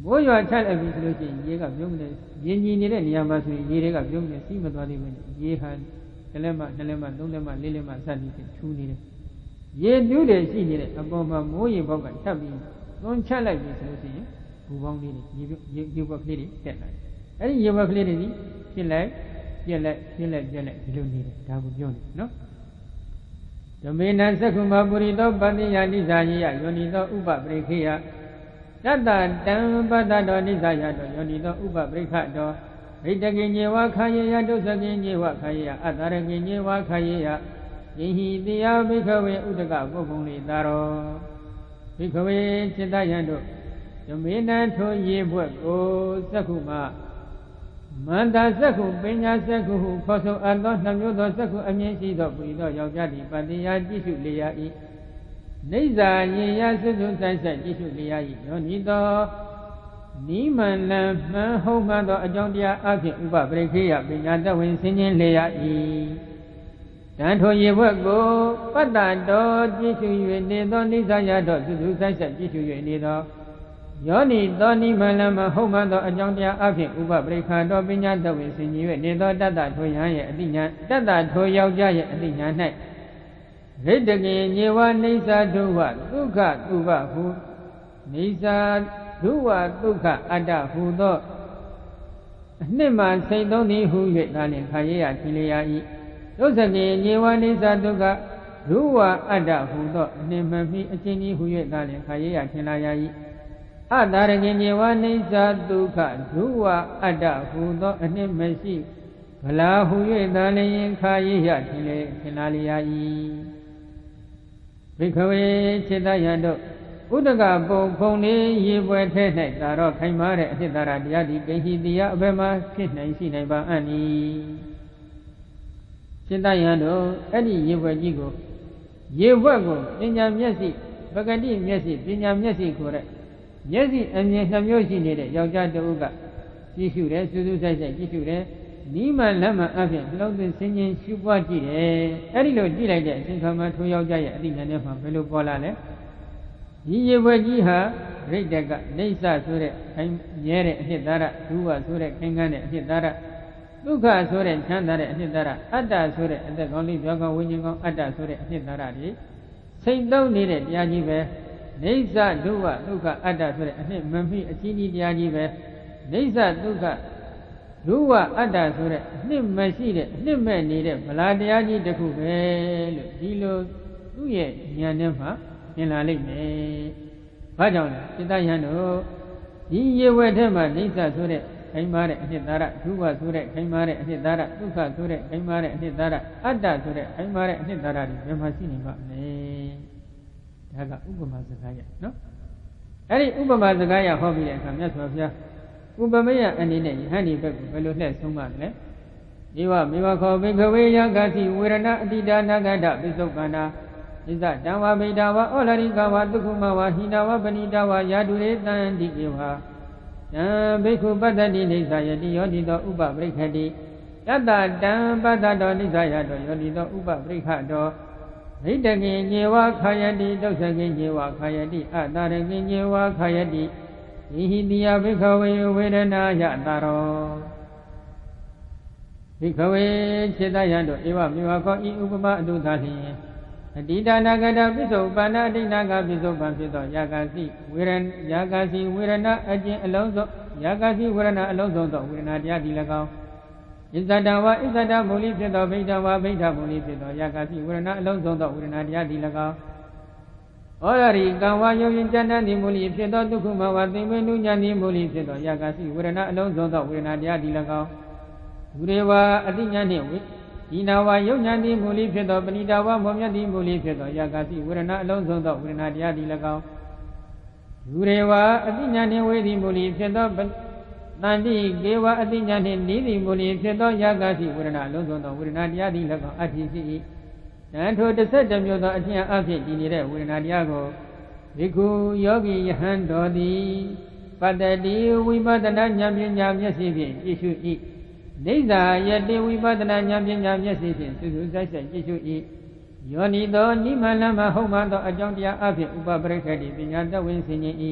မိုးရွာချလိုက်ပြီဆိုလို့ရှိရင်ရေကပြုံးနေရေညီနေတဲ့နေရာမှာဆိုရင်ရေတွေကပြုံးနေစီးမသွားသေးဘူးရေဟာတစ်လက်မှနှစ်လက်မှသုံးလက်မှလေးလက်မှစသည်ဖြင့်ထူးနေတယ်ရေတူးတယ်ရှိနေတဲ့အပေါ်မှာမိုးရေပေါက်ကထပ်ပြီးသွန်းချလိုက်ပြီဆိုလို့ရှိရင်ဘူပေါင်းလေးတွေရေဘက်ကလေးတွေတက်လာတယ်အဲ့ဒီရေဘက်ကလေးတွေဖြစ်လိုက်ပြက်လိုက်ဖြစ်လိုက်ပြက်လိုက်ဒီလိုနေတယ်ဒါကိုပြောနေနော်တ ဓမေနသက္ခုမပုရိသောပတိယနိစ္စယိယယောနိသောဥပပရိခေယတတ္တတံပတ္တတောနိစ္စယတောယောနိသောဥပပရိခတောဗိတကိညေဝခာယေယဒုစကိညေဝခာယေယအတ္တရကိညေဝခာယေယယိဟိတိယဘိခဝေဥဒကပုဂ္ဂုံလိတာရောဘိခဝေจิตယံတို့ဓမေနထိုရေဘွက်ကိုသက္ခုမမန္တသက္ခုပညာသက္ခုဟုခေါ်ဆိုအပ်သောနှမျိုးသောသက္ခုအမြင်ရှိသောပုရိသောယောက်ျားသည်ပတ္တိယကြည့်ရှုလျာ၏နိစ္စရေယစွစွဆိုင်ဆိုင်ကြည့်ရှုလျာ၏ယောနိသောနိမန္လံမှန်ဟုတ်မှန်သောအကြောင်းတရားအဖြစ်ဥပပရိခေယပညာတဝင်ဆင်းခြင်းလျာ၏တန်ထိုရေဘွက်ကိုပတ္တတော်ကြည့်ရှု၍နေသောနိစ္စယတော်စွစွဆိုင်ဆိုင်ကြည့်ရှု၍နေသောယောနိသောနိမန္လမဟုတ်မှန်သောအကြောင်းတရားအဖြစ်ဥပပရိခာတော်ပညာတဝေဆင်ញ၍နေသောတတ္တထိုယံရဲ့အတိညာတတ္တထိုယောက်ျားရဲ့အတိညာ၌ရိတ္တကေညေဝနေသာဒုဝဒုက္ခသူဘဟုနေသာဒုဝဒုက္ခအတ္တဟုသောအနှစ်မှစိတ်သုံးသည်ဟု၍သာလင်ခါရရထင်လျာ၏ဒုစကေညေဝနေသာဒုက္ခဒုဝအတ္တဟုသောအနှစ်မှမိအချင်းကြီးဟု၍သာလင်ခါရရထင်လာရ၏အတ္တရကိညေဝနေသာဒုက္ခဒုဝအတ္တဟုသောအနှစ်မရှိဗလာဟု၍သာလင်ခါရရထင်လာလျာ၏ဘိခဝေจิตယံတို့ဥဒကပုံဖုံလေးရေပွဲထဲ၌သာတော့ခိုင်မာတဲ့အဖြစ်သာရတရားဒီကိဟိတိယအဘယ်မှာဖြစ်နိုင်ရှိနိုင်ပါအံ့ဤจิตယံတို့အဲ့ဒီရေပွဲကြီးကိုရေဘွက်ကိုပညာမျက်စိပဂတိမျက်စိပညာမျက်စိကိုတဲ့မျက်စိအမြင်နှမျိုးရှိနေတဲ့ယောက်ျားတဦးကကြည့်ရှုတယ်စူးစူးဆိုင်ဆိုင်ကြည့်ရှုတယ်နိမလက်မှအဖြစ်နှလုံးသွင်းစဉ်းကျင်ရှုပွားကြည့်တယ်အဲ့ဒီလိုကြည့်လိုက်တဲ့အချိန်ခါမှာထိုယောက်ျားရဲ့အတိညာနဲ့မှဘယ်လိုပေါ်လာလဲဒီရေပွဲကြီးဟာရိတ္တကနေဆဆိုတဲ့ခိုင်မြဲတဲ့အနှစ်သာရဒုဝဆိုတဲ့ခိုင်ခန့်တဲ့အနှစ်သာရဒုက္ခဆိုတဲ့ချမ်းသာတဲ့အနှစ်သာရအတ္တဆိုတဲ့အသက်ကောင်းလေးပြောကောင်းဝိညာဉ်ကောင်းအတ္တဆိုတဲ့အနှစ်သာရတွေစိတ်သုံးနေတဲ့တရားကြီးပဲနေဆဒုဝဒုက္ခအတ္တဆိုတဲ့အနှစ်မမိအချင်းကြီးတရားကြီးပဲနေဆဒုက္ခဒုဝအတ္တဆိုတဲ့အနှစ်မရှိတဲ့အနှစ်မဲ့နေတဲ့ဗလာတရားကြီးတစ်ခုပဲလို့ဒီလိုသူ့ရဲ့ဉာဏ်နဲ့မှမြင်လာလိမ့်မယ်။ဘာကြောင့်လဲစိတ္တယံတို့ဒီရေဝဲထဲမှာနေဆဆိုတဲ့ခိုင်မာတဲ့အနှစ်သာရဒုဝဆိုတဲ့ခိုင်မာတဲ့အနှစ်သာရဒုက္ခဆိုတဲ့ခိုင်မာတဲ့အနှစ်သာရအတ္တဆိုတဲ့ခိုင်မာတဲ့အနှစ်သာရတွေဘယ်မှာရှိနေပါ့မလဲ။ဒါကဥပမာစကားရနော်။အဲ့ဒီဥပမာစကားရဟောပြီးတဲ့အခါမြတ်စွာဘုရားဥပမယအနေနဲ့ယဟန်ဒီဘက်ကိုဘယ်လိုလှည့်ဆုံးပါလဲ။ဒီဝမေဝခောဘိကဝေယဂတိဝေရဏအတိဒါနာဂတပိစုပ္ပန္နာဣဇတံဝဗိဒဝဩလရိကဝသုခုမဝဟိနဝပဏိတဝယာတုရေတံတိကေဝယံဘိက္ခုပတ္တတိနိစ္စယတိယောတိသောဥပပရိခတိတတ္တတံပတ္တတောနိစ္စယတောယောတိသောဥပပရိခတောဗိတကိညေဝခာယတိဒုက္ခကိညေဝခာယတိအတ္တရကိညေဝခာယတိဣဟိတိယဘိက္ခဝေဝေဒနာယတာရောဘိက္ခဝေจิตယံတို့ဧဝမေဝခောဤဥပမာအတုသာလျင်အတိဒါနာဂတပိစ္ဆုပန္နအတိနာကပိစ္ဆုပန်ဖြစ်သောယာကစီဝေရဏယာကစီဝေရဏအကျဉ်အလုံးစုံယာကစီဝေရဏအလုံးစုံသောဝေဒနာတရားဒီ၎င်းဣဇဒဝဣဇဒမူလိဖြစ်သောဗိဒဝဗိဒမူလိဖြစ်သောယာကစီဝေဒနာအလုံးစုံသောဝေဒနာတရားဒီ၎င်းဩရရိကံဝါယုံရင်ကျမ်းတန်ဒီမူလိဖြစ်သောဒုက္ခမဝသိမ့်မနုညာတိမူလိဖြစ်သောယာကစီဝေဒနာအလုံးစုံသောဝေဒနာတရားဒီ၎င်းဒုရေဝအတိညာနှင့်ဝိဒီနာဝယုံညာတိမူလိဖြစ်သောပဏိတာဝမောမြတ်တိမူလိဖြစ်သောယာကစီဝေဒနာအလုံးစုံသောဝေဒနာတရားဒီ၎င်းဒုရေဝအတိညာနှင့်ဝေဒီမူလိဖြစ်သောတန်တိကေဝအတိညာနှင့်နိတိမူလိဖြစ်သောယာကစီဝေဒနာအလုံးစုံသောဝေဒနာတရားဒီ၎င်းအဖြစ်ရှိ၏တန်ထို17မျိုးသောအကျင့်အဖြစ်တည်နေတဲ့ဝေဒနာတရားကိုဘိက္ခုယောဂီယဟန်တော်သည်ပတ္တိဝိပဿနာဉာဏ်ပညာမျက်စိဖြင့်ကြည့်ရှု၏နေသာယတိဝိပဿနာဉာဏ်ပညာမျက်စိဖြင့်သုဆိုင်ဆိုင်ကြည့်ရှု၏ယောနိသောနိမလမဟုတ်မှသောအကြောင်းတရားအဖြစ်ဥပပရိခတိပညာတဝင်ဆင်ခြင်း၏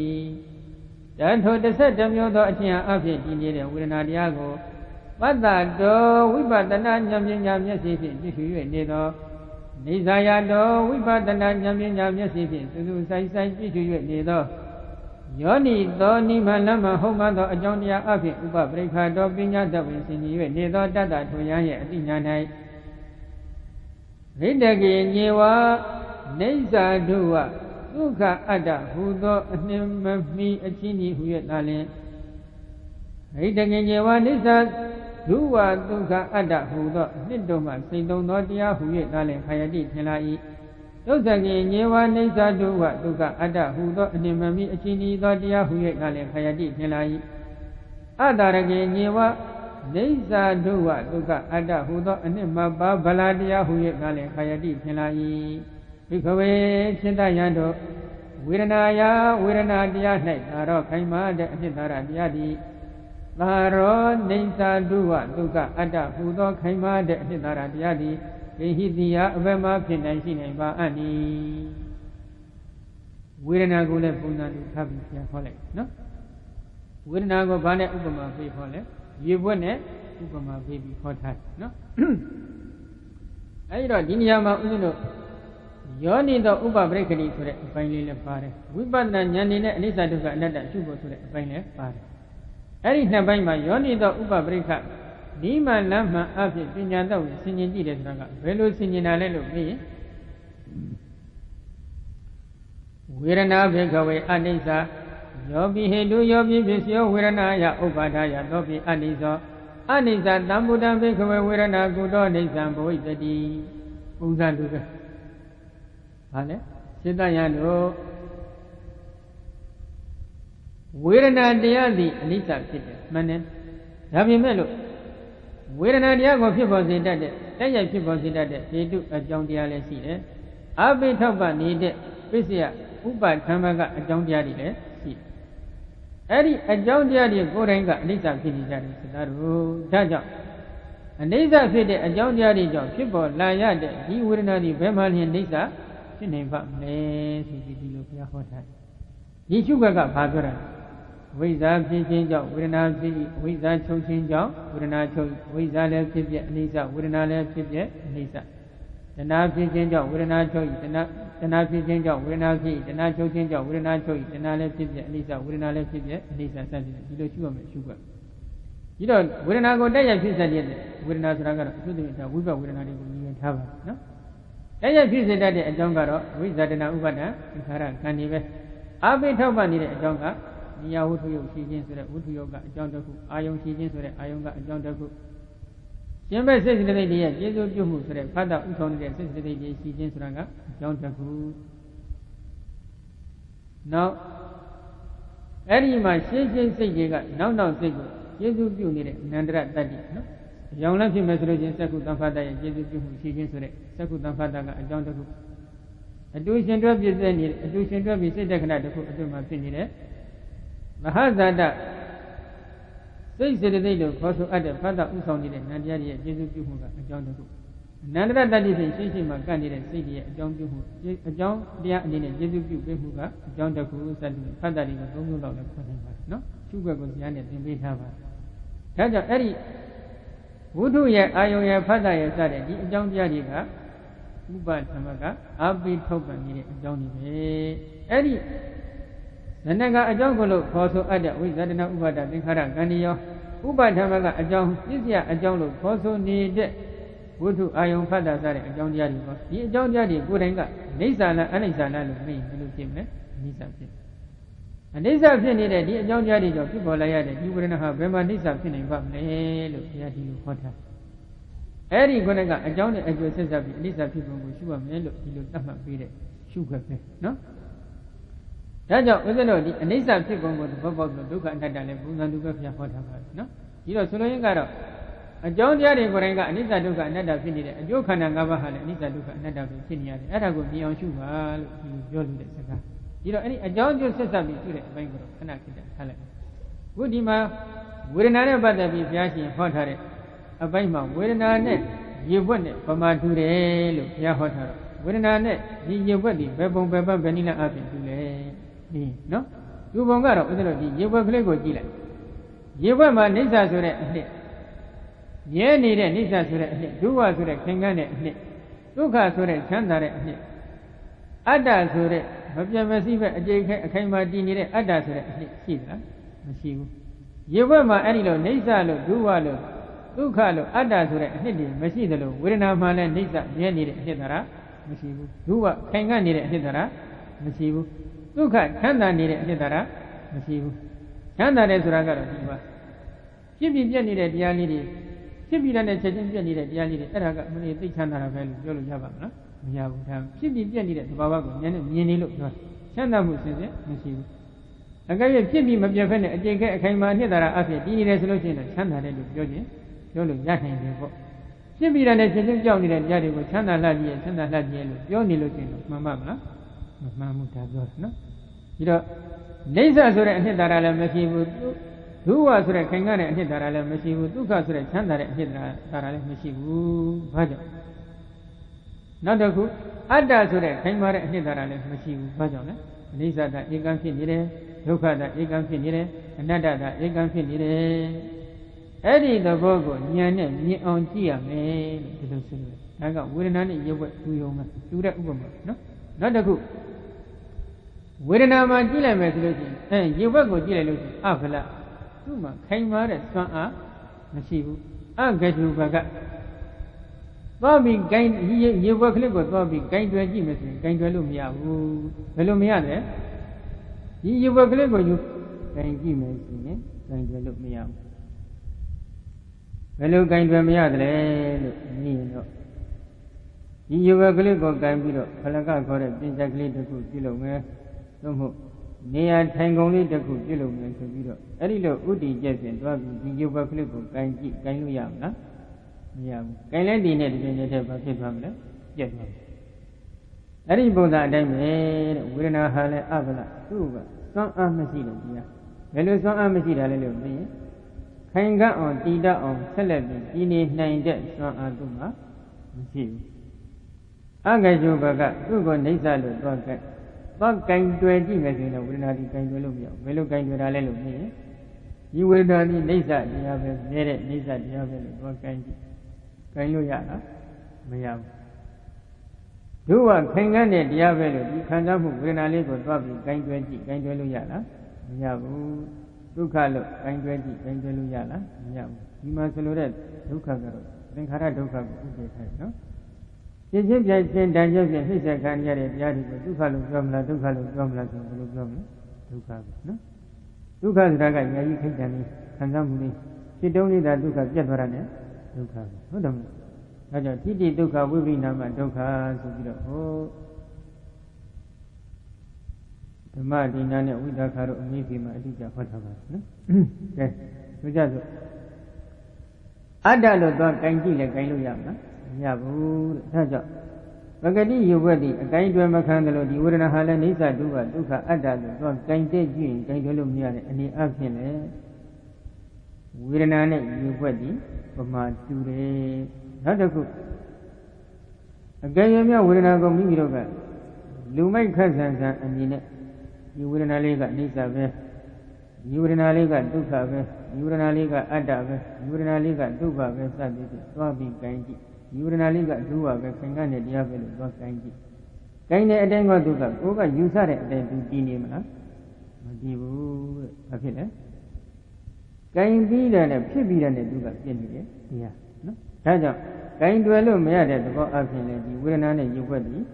တန်ထို17မျိုးသောအကျင့်အဖြစ်တည်နေတဲ့ဝေဒနာတရားကိုပတ္တတော်ဝိပဿနာဉာဏ်ပညာမျက်စိဖြင့်ကြည့်ရှု၍နေသောနေသာယတော်ဝိပဿနာဉာဏ်ပညာမျက်စိဖြင့်သုဆိုင်ဆိုင်ကြည့်ရှု၍နေသောယောနိသောနိမလမဟုတ်မှသောအကြောင်းတရားအဖြစ်ဥပပရိခတော်ပညာတဝင်ဆင်ញ၍နေသောတတ္တထိုယံရဲ့အတိညာ၌ ဟိတကေညေဝနေသာဒုဝဒုက္ခအတ္တဟူသောအနှင်းမမီအချင်းကြီးဟူ၍သာလင်ဟိတကေညေဝနေသာဒုဝဒုက္ခအတ္တဟူသောအနှစ်တုံးမှစိတ်သုံးသောတရားဟူ၍သာလင်ခယတိထင်လာ၏ဒုက္ခကေညေဝနေသာဒုဝဒုက္ခအတ္တဟူသောအနှင်းမမီအချင်းကြီးသောတရားဟူ၍သာလင်ခယတိထင်လာ၏အတ္တရကေညေဝနေသာဒုဝဒုက္ခအတ္တဟူသောအနှစ်မပါဗလာတရားဟူ၍သာလင်ခယတိထင်လာ၏ဘိခဝေဖြစ်တယံတို့ဝေဒနာယဝေဒနာတရား၌သာတော့ခိုင်မာတဲ့အဖြစ်သာရတရားသည်သာရောနေသာဒုဝဒုက္ခအတ္တဟူသောခိုင်မာတဲ့အဖြစ်သာရတရားသည်ဒိဟိတိယအဘမဖြစ်နိုင်ရှိနိုင်ပါအနိဝေဒနာကိုလည်းပုံစံတူထပ်ပြီးပြန်ခေါ်လိုက်နော်ဝေဒနာကိုဘာနဲ့ဥပမာပေးခေါ်လဲရေဘွက်နဲ့ဥပမာပေးပြီးခေါ်ထားနော်အဲဒီတော့ဒီနေရာမှာဦးဇင်းတို့ယောနိသောဥပပရိက္ခဏီဆိုတဲ့အပိုင်းလေးလည်းပါတယ်ဝိပဿနာဉာဏ်နဲ့အနိစ္စဒုက္ခအနတ္တရှုဖို့ဆိုတဲ့အပိုင်းလည်းပါတယ်အဲ့ဒီနှစ်ပိုင်းမှာယောနိသောဥပပရိက္ခနိမလမ်းမှန်အဖြစ်ပညာတော့ဆင်ခြင်ကြည့်တယ်ဆိုတာကဘယ်လိုဆင်ခြင်တာလဲလို့မေးရင်ဝေဒနာဘိကဝေအနိစ္စယောပိဟေတုယောပိပစ္စယောဝေဒနာယဥပ္ပါဒယသောပိအနိစ္စအနိစ္စတံဗုဒ္ဓံဘိကဝေဝေဒနာကုတောအိဋ္ဌံဘဝိတတိပုံစံတူပဲဟာလေစိတ္တယံတို့ဝေဒနာတရားသည်အနိစ္စဖြစ်တယ်မှန်တယ်ဒါပေမဲ့လို့ဝေဒနာတရားကိုဖြစ်ပေါ်စေတတ်တဲ့တိုက်ရိုက်ဖြစ်ပေါ်စေတတ်တဲ့ဟေတုအကြောင်းတရားလည်းရှိတယ်အဘိထောက်ပနေတဲ့ပစ္စယဥပထံဘကအကြောင်းတရားတွေလည်းရှိတယ်အဲ့ဒီအကြောင်းတရားတွေကိုယ်တိုင်ကအနိစ္စဖြစ်နေကြတယ်ဆိုတာတို့ဒါကြောင့်အနိစ္စဖြစ်တဲ့အကြောင်းတရားတွေကြောင့်ဖြစ်ပေါ်လာရတဲ့ဒီဝေဒနာတွေဘယ်မှလျှင်အနိစ္စဖြစ်နေပါမလဲဆိုပြီးဒီလိုဘုရားဟောထားတယ်ဒီရှုခွက်ကဘာပြောတာဝိဇ္ဇာဖြစ်ခြင်းကြောင့်ဝေဒနာဖြစ်၏ဝိဇ္ဇာချုပ်ခြင်းကြောင့်ဝေဒနာချုပ်ဝိဇ္ဇာလည်းဖြစ်ပြအနိစ္စဝေဒနာလည်းဖြစ်ပြအနိစ္စတဏှာဖြစ်ခြင်းကြောင့်ဝေဒနာချုပ်၏တဏှာဖြစ်ခြင်းကြောင့်ဝေဒနာဖြစ်၏တဏှာချုပ်ခြင်းကြောင့်ဝေဒနာချုပ်၏တဏှာလည်းဖြစ်ပြအနိစ္စဝေဒနာလည်းဖြစ်ပြအနိစ္စစသဖြင့်ဒီလိုရှုရမယ်ရှုခွက်ဒီတော့ဝေဒနာကိုတိုက်ရိုက်ဖြစ်စေတဲ့ဝေဒနာဆိုတာကတော့အသုတ္တဝိဝိပ္ပဝေဒနာတွေကိုမြင်ထားပါနော်တိုက်ရိုက်ဖြစ်စေတတ်တဲ့အကြောင်းကတော့ဝိဇ္ဇာတဏှာဥပါဒံသင်္ခါရခန္ဒီပဲအဘိထောက်ပံ့နေတဲ့အကြောင်းကနိယဝုထုယုတ်ရှိခြင်းဆိုတဲ့ဝုထုယုတ်ကအကြောင်းတစ်ခုအာယုံရှိခြင်းဆိုတဲ့အာယုံကအကြောင်းတစ်ခုရှင်မဲ့စိတ်စိတ္တိတွေရဲ့ကျေစုပြုမှုဆိုတဲ့ဖတ်တာဥဆောင်နေတဲ့စိတ်စိတ္တိတွေရှိခြင်းဆိုတာကအကြောင်းတစ်ခုနောက်အဲ့ဒီမှာရှင်းရှင်းစိတ်တွေကနောက်စိတ်ကိုကျေစုပြုနေတဲ့အနန္တရတ္တိနော်အကြောင်းလည်းဖြစ်မယ်ဆိုလို့ချင်းသက္ကုတံဖတ်တာရဲ့ကျေစုပြုမှုရှိခြင်းဆိုတဲ့သက္ကုတံဖတ်တာကအကြောင်းတစ်ခုအတူရှင်တွဲပြည့်တဲ့နေအတူရှင်တွဲပြီးစိတ်တက္ကနာတစ်ခုအတွင်းမှာဖြစ်နေတဲ့မဟာဇာတစိတ်စေတသိက်လို့ခေါ်ဆိုအပ်တဲ့ဖတ်တာဥဆောင်နေတဲ့နန္တရားရဲ့ကျေစုပြုမှုကအကြောင်းတစ်ခုအနန္တရတ္တိဖြင့်ရှင်းရှင်းမှာကန့်နေတဲ့စိတ်ရဲ့အကြောင်းပြုမှုအကြောင်းတရားအနေနဲ့ကျေစုပြုပေးမှုကအကြောင်းတစ်ခုစသဖြင့်ဖတ်တာတွေကိုသုံးမျိုးလောက်လည်းခေါ်နိုင်ပါတယ်နော်ရှုွက်ကိုဉာဏ်နဲ့သင်ပေးထားပါတယ်ဒါကြောင့်အဲ့ဒီဝုဒ္ဓရဲ့အာယုံရဲ့ဖတ်တာရဲ့စတဲ့ဒီအကြောင်းတရားတွေကဥပဓမ္မကအဘိထုတ်ပံနေတဲ့အကြောင်းတွေပဲအဲ့ဒီနန္ဒကအကြောင်းကိုလို့ခေါ်ဆိုအပ်တဲ့ဝိဇ္ဇာတနာဥပါဒသင်္ခါရကံရောဥပဓမ္မကအကြောင်းပြည့်စရာအကြောင်းလို့ခေါ်ဆိုနေတဲ့ဝုဒ္ဓအာယုံဖတ်တာစတဲ့အကြောင်းတရားတွေပေါ့ဒီအကြောင်းတရားတွေကိုယ်တိုင်ကအနိစ္စလားအနိစ္စလားလို့မေးရင်ဘယ်လိုဖြစ်မလဲအနိစ္စဖြစ်အနိစ္စဖြစ်နေတဲ့ဒီအကြောင်းတရားတွေကြောင့်ဖြစ်ပေါ်လာရတဲ့ဒီဝေဒနာဟာဘယ်မှာအနိစ္စဖြစ်နိုင်ပါမလဲလို့ဘုရားဒီလိုဟောထားအဲ့ဒီခုနကအကြောင်းနဲ့အကျိုးဆက်စပ်ပြီးအနိစ္စဖြစ်ပုံကိုရှုရမယ်လို့ဒီလိုသတ်မှတ်ပေးတဲ့ရှုခွက်ပဲနော်ဒါကြောင့်ဦးဇင်းတို့ဒီအနိစ္စဖြစ်ပုံကိုသဘောပေါက်လို့ဒုက္ခအနတ္တလည်းပုံစံတူပဲဘုရားဟောထားပါတယ်နော်ဒီတော့ဆိုလိုရင်းကတော့အကြောင်းတရားတွေကိုယ်တိုင်ကအနိစ္စဒုက္ခအနတ္တဖြစ်နေတဲ့အကျိုးခန္ဓာ၅ပါးဟာလည်းအနိစ္စဒုက္ခအနတ္တပဲဖြစ်နေရတယ်အဲ့ဒါကိုမြင်အောင်ရှုပါလို့ဒီလိုပြောလို့တဲ့စကားဒီတော့အဲ့ဒီအကြောင်းကျိုးဆက်စပ်ပြီးရှုတဲ့အပိုင်းကိုတော့ခဏခဏထားလိုက်ခုဒီမှာဝေဒနာနဲ့ပတ်သက်ပြီးဘုရားရှင်ဟောထားတဲ့အပိုင်းမှာဝေဒနာနဲ့ရေဘွက်နဲ့ဗမာတူတယ်လို့ဘုရားဟောထားတော့ဝေဒနာနဲ့ဒီရေဘွက်ဒီဘယ်ပုံဘယ်ပတ်ဘယ်နည်းနဲ့အပြင်တူလဲဒီနော်ဒီပုံကတော့ဦးဇင်းတို့ဒီရေဘွက်ကလေးကိုကြည့်လိုက်ရေဘွက်မှာနိစ္စဆိုတဲ့အနှစ်ရဲနေတဲ့နိစ္စဆိုတဲ့အနှစ်ဒုဝဆိုတဲ့ခင်ကန်းတဲ့အနှစ်ဒုက္ခဆိုတဲ့ချမ်းသာတဲ့အနှစ်အတ္တဆိုတဲ့မပြတ်မစည်းပဲအကျိတ်ခဲအခိုင်အမာတည်နေတဲ့အတ္တဆိုတဲ့အနှစ်ရှိသလားမရှိဘူးရေဘွက်မှာအဲ့ဒီလိုနိစ္စလို့ဒုဝလို့ ဒုက္ခလို့အတ္တဆိုတဲ့အနှစ်တွေမရှိသလိုဝေဒနာမှလည်းနိစ္စမြဲနေတဲ့အနှစ်သာရမရှိဘူးဒုဝခိုင်ခံ့နေတဲ့အနှစ်သာရမရှိဘူးဒုက္ခချမ်းသာနေတဲ့အနှစ်သာရမရှိဘူးချမ်းသာတယ်ဆိုတာကတော့ဒီပါဖြစ်ပြီးပြည့်နေတဲ့တရားလေးတွေဖြစ်ပြီးတဲ့ချက်ချင်းပြည့်နေတဲ့တရားလေးတွေအဲ့ဒါကမင်းသိချမ်းသာတာပဲလို့ပြောလို့ရပါမလားမရဘူးဒါဖြစ်ပြီးပြည့်နေတဲ့သဘာဝကိုဉာဏ်နဲ့မြင်နေလို့ပြောချမ်းသာမှုစဉ်စဉ်မရှိဘူးအကယ်၍ဖြစ်ပြီးမပြတ်ဖက်နဲ့အကျင့်ခဲအခိုင်မာအနှစ်သာရအဖြစ်တည်နေတယ်ဆိုလို့ရှိရင်ချမ်းသာတယ်လို့ပြောခြင်းပြောလို့ရနိုင်တယ်ပေါ့ဖြစ်ပြီးတဲ့ချက်ချင်းကြောက်နေတဲ့တရားတွေကိုချမ်းသာလှပြည့်ချမ်းသာလှပြည့်လို့ပြောနေလို့ရှိရင်မှန်ပါမလားမမှန်ဘူးဒါပြောတယ်နော်ပြီးတော့နေဆဆိုတဲ့အနှစ်သာရလည်းမရှိဘူးဒုဝဆိုတဲ့ခိုင်ခံ့တဲ့အနှစ်သာရလည်းမရှိဘူးဒုက္ခဆိုတဲ့ချမ်းသာတဲ့အနှစ်သာရလည်းမရှိဘူးဘာကြောင့်နောက်တစ်ခုအတ္တဆိုတဲ့ခိုင်မာတဲ့အနှစ်သာရလည်းမရှိဘူးဘာကြောင့်လဲအနိစ္စတာဧကံဖြစ်နေတယ်ဒုက္ခတာဧကံဖြစ်နေတယ်အနတ္တတာဧကံဖြစ်နေတယ်အဲ့ဒီသဘောကိုဉာဏ်နဲ့မြင်အောင်ကြည့်ရမယ်လို့ဒီလိုဆိုလို့ဒါကဝေဒနာနဲ့ရုပ်ဝက်တူယုံမှာတူတဲ့ဥပမာနော်နောက်တစ်ခုဝေဒနာမှာကြည့်လိုက်မယ်ဆိုလို့ရှိရင်ရုပ်ဝက်ကိုကြည့်လိုက်လို့ရှိရင်အဖလသူ့မှာခိုင်မာတဲ့စွမ်းအားမရှိဘူးအဂတုဘကသွားပြီးဂိုင်းရုပ်ဝက်ကလေးကိုသွားပြီးဂိုင်းတွယ်ကြည့်မယ်ဆိုရင်ဂိုင်းတွယ်လို့မရဘူးဘယ်လိုမရလဲဒီရုပ်ဝက်ကလေးကိုယူဂိုင်းကြည့်မယ်ဆိုရင်ဂိုင်းတွယ်လို့မရဘူးဘယ်လိုဂိုင်းတွယ်မရတယ်လဲလို့မြင်ရင်တော့ဒီရုပ်ဝက်ကလေးကိုဂိုင်းပြီးတော့ဖလကခေါ်တဲ့ပြင်ချက်ကလေးတစ်ခုပြုလုပ်မယ်သို့မဟုတ်နေရာထိုင်ကုန်လေးတစ်ခုပြုလုပ်မယ်ဆိုပြီးတော့အဲ့ဒီလိုဥတည်ကျက်ပြင်သွားပြီးဒီရုပ်ဝက်ကလေးကိုဂိုင်းကြည့်ဂိုင်းလို့ရမလားမရဘူးဂိုင်းလိုက်ဒီနဲ့ဒီပြင်နဲ့ဘာဖြစ်သွားမလဲပြက်သွားမယ်အဲ့ဒီပုံစံအတိုင်းပဲတဲ့ဝေဒနာဟာလည်းအဗလသူ့ကစွမ်းအားမရှိတယ်ဒီဟာဘယ်လိုစွမ်းအားမရှိတာလဲလို့မင်းခိုင်ခံ့အောင်တည်တတ်အောင်ဆက်လက်ပြီးကြီးနေနိုင်တဲ့စွမ်းအားသူ့မှာမရှိဘူးအဂေယုဘကသူ့ကိုနှိစ္စလို့သွားကဲသွားကင်တွယ်ကြည့်မယ်ဆိုရင်ဝေဒနာဒီကင်တွယ်လို့မရဘူးဘယ်လိုကင်တွယ်တာလဲလို့မင်းဒီဝေဒနာဒီနှိစ္စတရားပဲမြဲတဲ့နှိစ္စတရားပဲလို့သွားကင်ကြည့်ကင်လို့ရလားမရဘူးတို့ကခိုင်ခံ့တဲ့တရားပဲလို့ဒီခံစားမှုဝေဒနာလေးကိုသွားပြီးဂိုင်းတွဲကြည့်ဂိုင်းတွဲလို့ရလားမရဘူးဒုက္ခလို့ဂိုင်းတွဲကြည့်ဂိုင်းတွဲလို့ရလားမရဘူးဒီမှာဆိုလိုတဲ့ဒုက္ခကတော့သင်္ခါရဒုက္ခကိုဥပ္ပေထားတယ်နော်ပြည့်ချင်းပြည့်ချင်းတန်ကျုပ်ဖြင့်နှိစ္စခံရတဲ့တရားတွေကိုဒုက္ခလို့ပြောမလားဒုက္ခလို့ပြောမလားဆိုဘယ်လိုပြောမလဲဒုက္ခပဲနော်ဒုက္ခဆိုတာကညာကြီးခိတ်တန်လေးခံစားမှုလေးဖြစ်တုံးနေတာဒုက္ခပြတ်သွားတာ ਨੇ ဒုက္ခပဲဟုတ်တယ်မလားဒါကြောင့်တိတိဒုက္ခဝိပရိနာမဒုက္ခဆိုပြီးတော့ဟောဓမ္မဒိနာနဲ့ဝိသခါတို့အမိဖေမှာအတိအကျဟောထားပါတယ်နော်ကဲဆိုကြစို့အတ္တလို့သွားကင်ကြည့်လဲကင်လို့ရမလားမရဘူးတဲ့ဒါကြောင့်ပဂတိယုတ်ဝက်ဒီအကိုင်းတွယ်မခံတယ်လို့ဒီဝေဒနာဟာလည်းနိစ္စဒုက္ခဒုက္ခအတ္တလို့သွားကင်တဲ့ကြည့်ရင်ကင်တွယ်လို့မရတဲ့အနေအချင်းလေဝေဒနာနဲ့ယုတ်ဝက်ဒီပမာတူတယ်နောက်တစ်ခုအကယ်၍မြဝေဒနာကိုမိမိတို့ကလူမိုက်ခက်ဆန်ဆန်အမြင်နဲ့ဒီဝေဒနာလေးကအိဋ္ဌပဲဒီဝေဒနာလေးကဒုက္ခပဲဒီဝေဒနာလေးကအတ္တပဲဒီဝေဒနာလေးကဒုက္ခပဲစသည်ဖြင့်သွားပြီးကိုင်းကြည့်ဒီဝေဒနာလေးကဒုက္ခပဲခင်ကနေတရားပဲလို့သွားကိုင်းကြည့်ကိုင်းတဲ့အတိုင်းကဒုက္ခကိုကယူဆတဲ့အတိုင်းသူတည်နေမလားမတည်ဘူးတဲ့ဘာဖြစ်လဲကိုင်းပြီးတယ်နဲ့ဖြစ်ပြီးတယ်နဲ့ဒုက္ခပြည့်နေတယ်တရားနော်ဒါကြောင့်ကိုင်းတွယ်လို့မရတဲ့သဘောအဖြစ်လေဒီဝေဒနာနဲ့ရုပ်ွက်ပြီး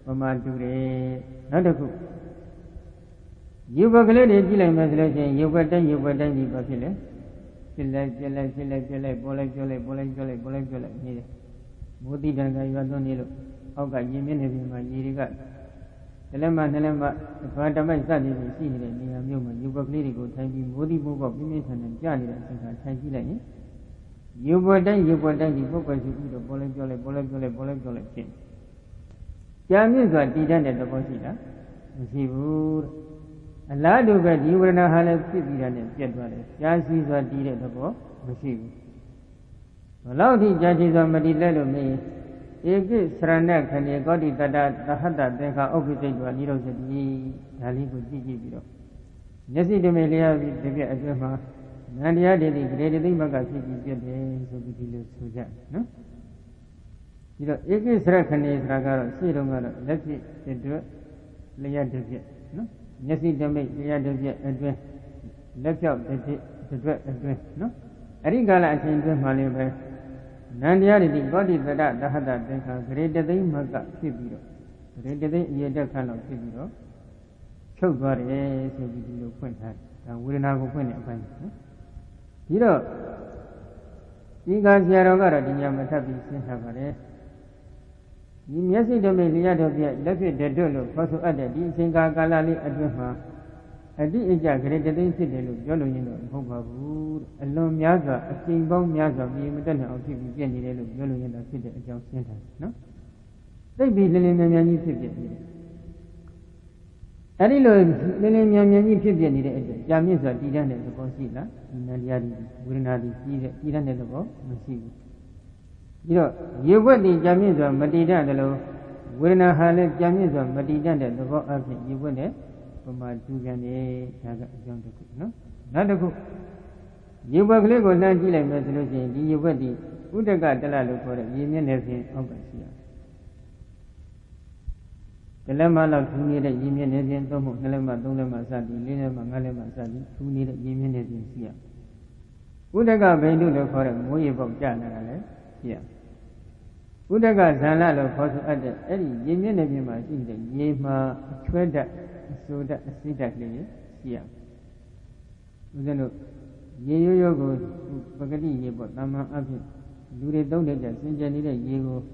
ပမာတူတယ်နောက်တစ်ခုရုပ်ဘက်ကလေးတွေကြည့်လိုက်မယ်ဆိုလို့ရှိရင်ရုပ်ဘက်တိုင်းဒီဘာဖြစ်လဲဖြစ်လိုက်ပြက်လိုက်ဖြစ်လိုက်ပြက်လိုက်ပေါ်လိုက်ပြောလိုက်ပေါ်လိုက်ပြောလိုက်ပေါ်လိုက်ပြောလိုက်နေတယ်မိုးတိတန်ကရွာသွန်းနေလို့အောက်ကရင်မြင့်နေပြီမှာရေတွေကတလက်မနှစ်လက်မဘာတမိုက်စသည်ဖြင့်ရှိနေတဲ့နေရာမျိုးမှာရုပ်ဘက်ကလေးတွေကိုထိုင်ပြီးမိုးတိမိုးပေါက်ပြင်းပြင်းထန်ထန်ကြာနေတဲ့အချိန်ကထိုင်ကြည့်လိုက်ရင်ရုပ်ဘက်တိုင်းဒီပုဂ္ဂိုလ်ရှိပြီးတော့ပေါ်လိုက်ပြောလိုက်ပေါ်လိုက်ပြောလိုက်ပေါ်လိုက်ပြောလိုက်ဖြစ်ကြာမြင့်စွာတည်တတ်တဲ့သဘောရှိလားမရှိဘူးအလားတူပဲဒီဝေဒနာဟာလည်းဖြစ်ပြီးတာနဲ့ပြတ်သွားတယ်ကြာရှိစွာတည်တဲ့သဘောမရှိဘူးဘလောက်ထိကြာရှိစွာမတည်လဲလို့မေးဧကိသရဏခဏေကောတိတတ္တသဟတသင်္ခါဥပ္ပိစိတ်တော်နိရောဓတိဒါလေးကိုကြည့်ကြည့်ပြီးတော့မျက်စိတမေလျာပြီးတပြည့်အတွင်းမှာနန္တရားတည်းဒီဂရေတသိမကဖြစ်ပြီးပြတ်တယ်ဆိုပြီးဒီလိုဆိုကြနော်ဒီတော့ဧကိသရခဏေဆိုတာကတော့ရှေ့တုန်းကတော့လက်ဖြစ်တဲ့အတွက်လျှက်တစ်ပြည့်နော်မျက်စိတမိတ်လျှက်တစ်ပြည့်အတွင်းလက်ဖြောက်တစ်ပြည့်အတွင်းနော် Arikala action to Malibu Nandiari body the Dahada Denka, great day Maga Fibiro, great day Yedakano Fibiro, Chogari, so you point her, and will not go when it went. You know, you guys Yarogara, the Yamatabi, Sinhavare. Yes, it may be out of the Lepi de Dolo, Paso Ada, the Singa Galali Adwema. A deep ejaculated incident, Jolo, Hobabu, a long Yaza, a king bone Yaza, the Madonna of Tibi, Jolo in the city of John Center. No? They be Lilian Tibi. Arilo, Lilian Tibi, Jamisa, Didan at the Bosila, Nadiadi, Gurinadi, Didan at the Bo, Masibu. You know, you were the Jamisa, Madida, the low, Wina Hale, Jamisa, Madida, the Bo, you were there. My two Gane, John the Cook, no? Not a cook. You were Lego Nangila Mesolution, you were the Udaga Dalalo for a union everything of Asia. The Lama of two needed union Indian Tomo, Nelema, Dolema Sadi, Lina Mangalema Sadi, two needed union Indian here. Udaga Bendu for a Moyabo Jana, here. Udaga Zanalo for any union of Yama in the Yema, Tweda. So that see that lady here. Then you go to Pagadi, but Nama Abi, do they don't let us in Janita Yego.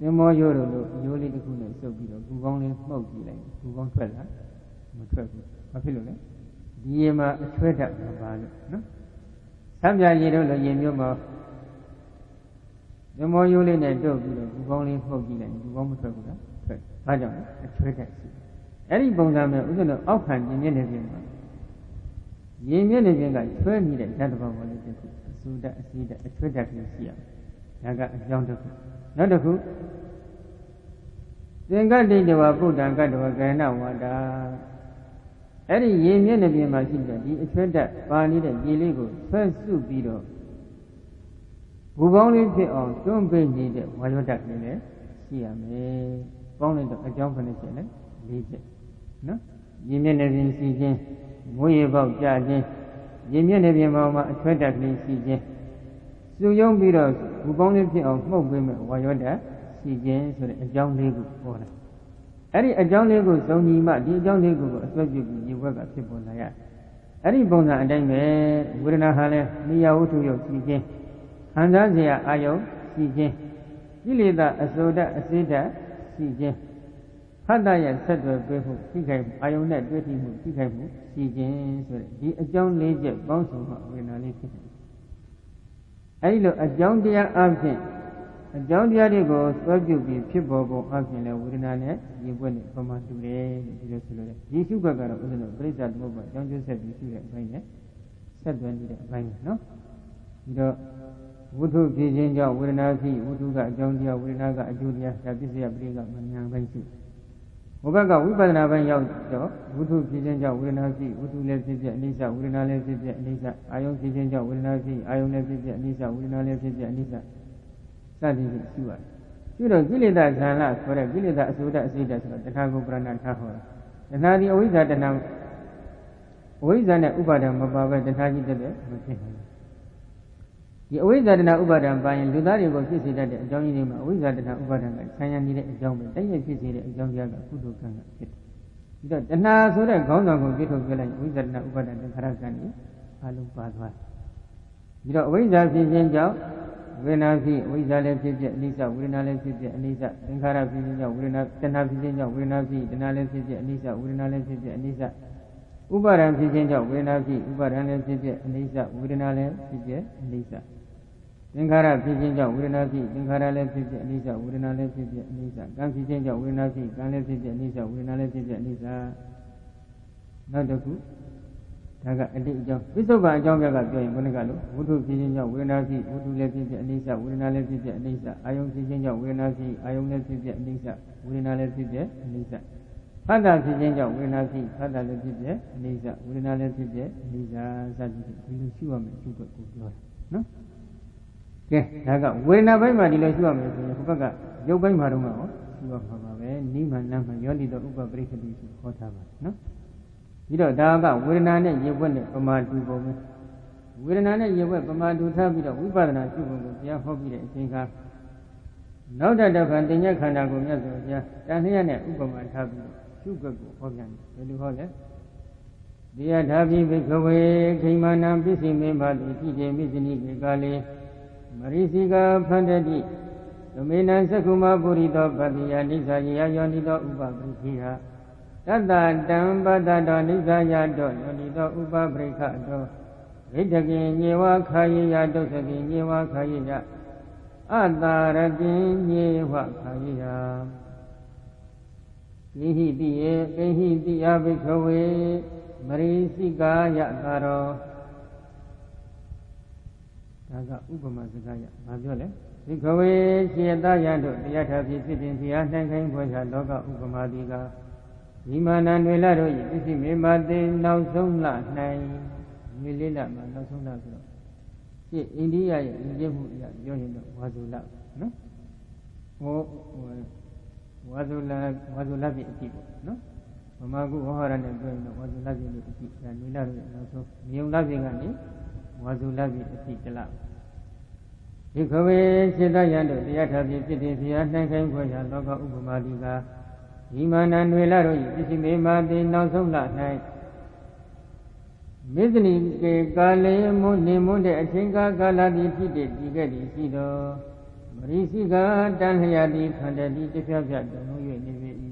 The more you only the Kuna so below, who only smoky like, who won't tell her, a pillow, Yema, a sweater, no? Some Yellow Yemma. The more you let that dog below, who only smoky like, who won't tell her. I don't know, a trade. Any Bongama was an offhand in Yenavim. Yenavim got 12 minutes, that of our so that I see that a trade here. I got a young duck. Not a cook. Then got the Buddha and got to a Gana. Any Yenavim, I think that the trade that Barney and illegal first soup beetle. Who only pay on, don't bring needed while you're duck in there. See, I may. Only a jump on the channel, leave it. No? Yemian season, way about judging. Yemian Mama, a treasure season. So young beaters who only see on smoke women while you're there, season, so a young legal for them. Any a young legal, so you might be young legal, especially you work at people like that. Any bona and then may, wouldn't have me out to your season. And that's the Ayo, season. You leave that a soda, a cedar. Hadaya said to a beautiful Tigam, I own that beauty who Tigam, Sijan, the John Leger, bouncing when I live. I look a John dear absent. A John dear goes, what you be people absent within a net, you went from us today, the sugar was in a blizzard mobile, don't you said you should have been it? Said when you have been, no? You know. Wudu Pijinja, Winazi, Wuduga, Jondia, Winaga, Julia, Tabisia Briga, Manyan Bansu. Ogaga, Wibana Banyo, Wudu Pijinja, Winazi, Wudu Lezia, Lisa, Wina Lezia, Lisa, Ion Pijinja, Winazi, Ion Lezia, Lisa, Wina Lezia, Lisa. That is it, sure. You don't really that Zala, for a village that so that see that the Tago Brana Tahora. And now the always at the now. Always an Ubada Mababa, the Taji did it. The always that an Ubadan by and Ludari was visited at Johnny Nima, always at an Ubadan, China needed a John, then you visited a John Yaga, Kudu Kanga. The Nazura Gonda get of Village, always at an Ubadan and Karakani, Alu Padwa. You know, always that vision job, when I see, always I left it, Lisa, when I left it, Lisa, Tenkara vision, when I can have vision, when I see, then I left it, Lisa, when I left it, Lisa. Ubaran vision job, when I see, Ubaran left it, Lisa, when I left it, Lisa. Tenkara Pijinja, Urinasi, Tenkara Lepija, Lisa, Urina Lepija, Lisa, Gampijinja, Urinasi, Ganlepija, Lisa, Urina Lepija, Lisa. Not the good. Taga a little jump. Visoba Jonga join Bonagalo, Wudu Pijinja, Urinasi, Wudu Lepija, Lisa, Urina Lepija, Lisa, Ion Pijinja, Urinasi, Ion Lepija, Lisa, Urina Lepija, Lisa. Pada Pijinja, Urinasi, Pada Lepija, Lisa, Urina Lepija, Lisa, Sadi, you see what you got. No? Okay, Naga, when I buy my dealer, you are Maga, you buy Maruma, you are Niman, Nama, Yoli, the Uber break a bit of hot no? ပြီးတော့ဒါကဝေဒနာနဲ့ရေဝက်နဲ့ပမာတူပုံပဲဝေဒနာနဲ့ရေဝက်ပမာတူထားပြီးတော့ဝိပဿနာရှုပုံကိုဘုရားဟောပြီးတဲ့အချိန်ကနောက်တစ်ခါတင်ညက်ခန္ဓာကိုမြတ်စွာဘုရားတန်လျက်နဲ့ဥပမာထားပြီးရှုွက်ကိုဟောပြန်တယ်ဘယ်လိုဟောလဲဒီယထာပိဘိခဝေခိမာနံပစ္စည်းမေမတိတိတေမိဇနိကေကာလေမရိစီကဖန္တတိသမေနံသက္ကုမပုရိသောပတ္တိယနိစ္စယေယယောနိသောဥပပရိခိဟတတ္တတံပတ္တတောနိစ္စယတောယောနိသောဥပပရိခတောဝိတကေညေဝခာယေယဒုက္ခကေညေဝခာယေယအတ္တရကေညေဝခာယေယကိဟိတိယေကိဟိတိယဘိခဝေမရိစိကာယသာရောဒါကဥပမာစကားရဘာပြောလဲဘိခဝေခြေတယံတို့တရားထာဖြစ်ဖြစ်ခြင်းတရားနှံခိုင်းဖွယ်ရာလောကဥပမာတိကဒီမာနတွေလတို့၏ပစ္စည်းမေမတေနောက်ဆုံးလ၌မြေလေးလမှာနောက်ဆုံးလဆိုတော့ရှင်းအိန္ဒိယရဲ့ဉာဏ်မှုအရာပြောရင်တော့ဝါဇုလနော်ဟောဝါဇုလပြည့်အကြည့်ပေါ့နော်ဗမာကုဝဟရနဲ့ပြောရင်တော့ဝါဇုလပြည့်လို့အကြည့်ဒါနေလတို့ရဲ့နောက်ဆုံးမြေုံလပြည့်ကနေဝါဇုလပြည့်အကြည့်တလားဒီခဝေစေတယံတို့တရားထာဖြစ်ဖြစ်ဖျားနှံခိုင်းခွဲရာလောကဥပမာတိကဒီမာနတွေလတို့၏ပစ္စည်းမေမာတိနောက်ဆုံးလ၌မေဇနိကေကာလေမုနေမွန်းတဲ့အချိန်ကာလသည်ဖြစ်တဲ့ဒီကဲ့သို့ရှိသောမရိစိကတန်လျာတိခန္ဓာတိတစ်ဖြတ်ဖြတ်တုံလုံး၍နေပေ၏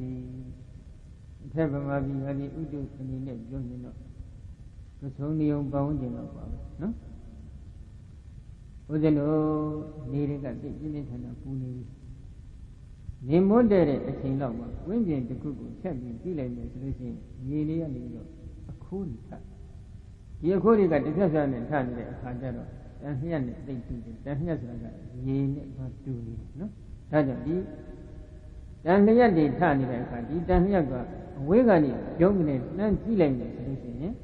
အထက်ဗမာပြည်ကဒီဥဒုအနေနဲ့ပြောရင်တော့သဆုံးနေအောင်ပေါင်းကျင်တော့ပါပဲနော်ဦးဇင်းတို့နေတွေကသိပြင်းပြင်းထန်ထန်ပူနေပြီနေမွတ်တဲ့အချိန်လောက်မှာဝိညာဉ်တစ်ခုကိုချက်ပြီးကြည့်လိုက်မယ်ဆိုလို့ရှိရင်မြေလေးကနေတော့အခိုးတွေထဒီအခိုးတွေကတစ်ဖြတ်ဖြတ်နဲ့ထနေတဲ့အခါကျတော့တန်လျက်နဲ့သိတူတယ်တန်လျက်ဆိုတာကရေနဲ့ဘာတူနေတယ်နော်ဒါကြောင့်ဒီတန်လျက်တွေထနေတဲ့အခါဒီတန်လျက်ကအဝေးကနေပြုံးကနေနှမ်းကြည့်လိုက်မယ်ဆိုလို့ရှိရင်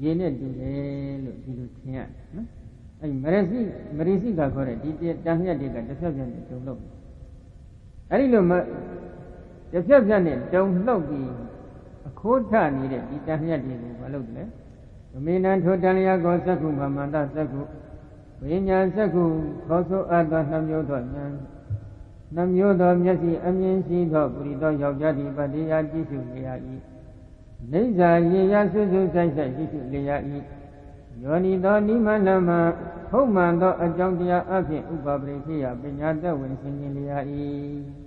ရေနဲ့တူတယ်လို့ဒီလိုထင်ရတယ်နော်အဲ့မရိစိကခေါ်တဲ့ဒီတန်လျက်တွေကတစ်ဖြတ်ဖြတ်နဲ့တုံလို့အဲ့ဒီလိုတစ်ဖြတ်ဖြတ်နဲ့တုံလှုပ်ပြီးအခိုးထနေတဲ့ဒီတန်လျက်တွေကိုမလုပ်တယ်ဗမေနံထိုတန်လျက်ကိုသက္ကုမမန္တသက္ကုဝိညာဉ်သက္ကုခေါ်ဆိုအပ်သောနှမျိုးသောဉာဏ်နှမျိုးသောမျက်စိအမြင်ရှိသောပုရိသောယောက်ျားသည်ပတ္တိယကြည့်ရှုလျာ၏နေစာရေရဆွဆွဆိုင်ဆိုင်ကြည့်ရှုလျာ၏ယောနိသောနိမလမဟုတ်မှန်သောအကြောင်းတရားအဖြစ်ဥပပရိခေယပညာသက်ဝင်ဆင်ခြင်လျာ၏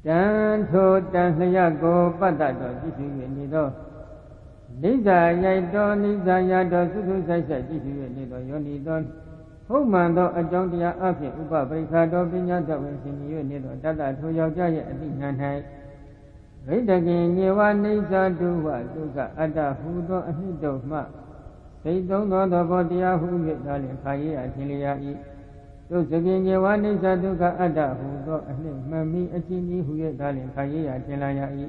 တန်ထိုတန်လျက်ကိုပတ္တတော်ကြည့်ရှု၍နေသောနိစ္စရိုက်တော်နိစ္စရတော်သုသုဆိုင်ဆိုင်ကြည့်ရှု၍နေသောယောနိသောဟုတ်မှန်သောအကြောင်းတရားအဖြစ်ဥပပရိခါတော်ပညာသက်ဝင်ဆင်ခြင်၍နေသောတတ္တထိုယောက်ျားရဲ့အသိဉာဏ်၌ဝိတကေညေဝနိစ္စတုဝဒုက္ခအတ္တဟူသောအနှစ်တို့မှသိသုံးသောသဘောတရားဟု၍သာလျှင်ခါရရခြင်းလျာ၏ဒုစကေညေဝနိစ္စဒုက္ခအတ္တဟူသောအနှစ်မှန်မီအချင်းကြီးဟု၍သာလျှင်ခါရရခြင်းလျာ၏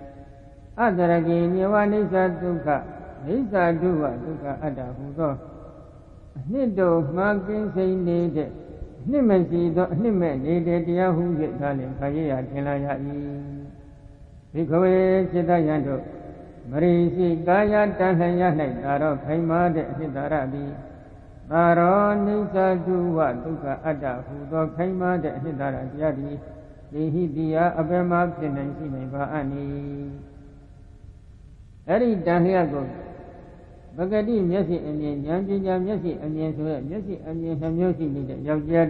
အတ္တရကေညေဝနိစ္စဒုက္ခနိစ္စတုဝဒုက္ခအတ္တဟူသောအနှစ်တို့မှကင်းစိမ်နေတဲ့နှစ်မရှိသောအနှစ်မဲ့နေတဲ့တရားဟု၍သာလျှင်ခါရရခြင်းလျာ၏ဘိခဝေစေတယံတို့မရိစိကာယတန်လျာ၌သာရောခိုင်မာတဲ့အနှစ်သာရသည်သာရောနိစ္စတုဝဒုက္ခအတ္တဟူသောခိုင်မာတဲ့အနှစ်သာရတရားသည်လေဟိတိယအဘယ်မှဖြစ်နိုင်ရှိနိုင်ပါအနိအဲ့ဒီတန်လျာကိုပဂတိမျက်စိအမြင်ဉာဏ်ပညာမျက်စိအမြင်ဆိုရမျက်စိအမြင်နှမျိုးရှိနေတဲ့ယောက်ျား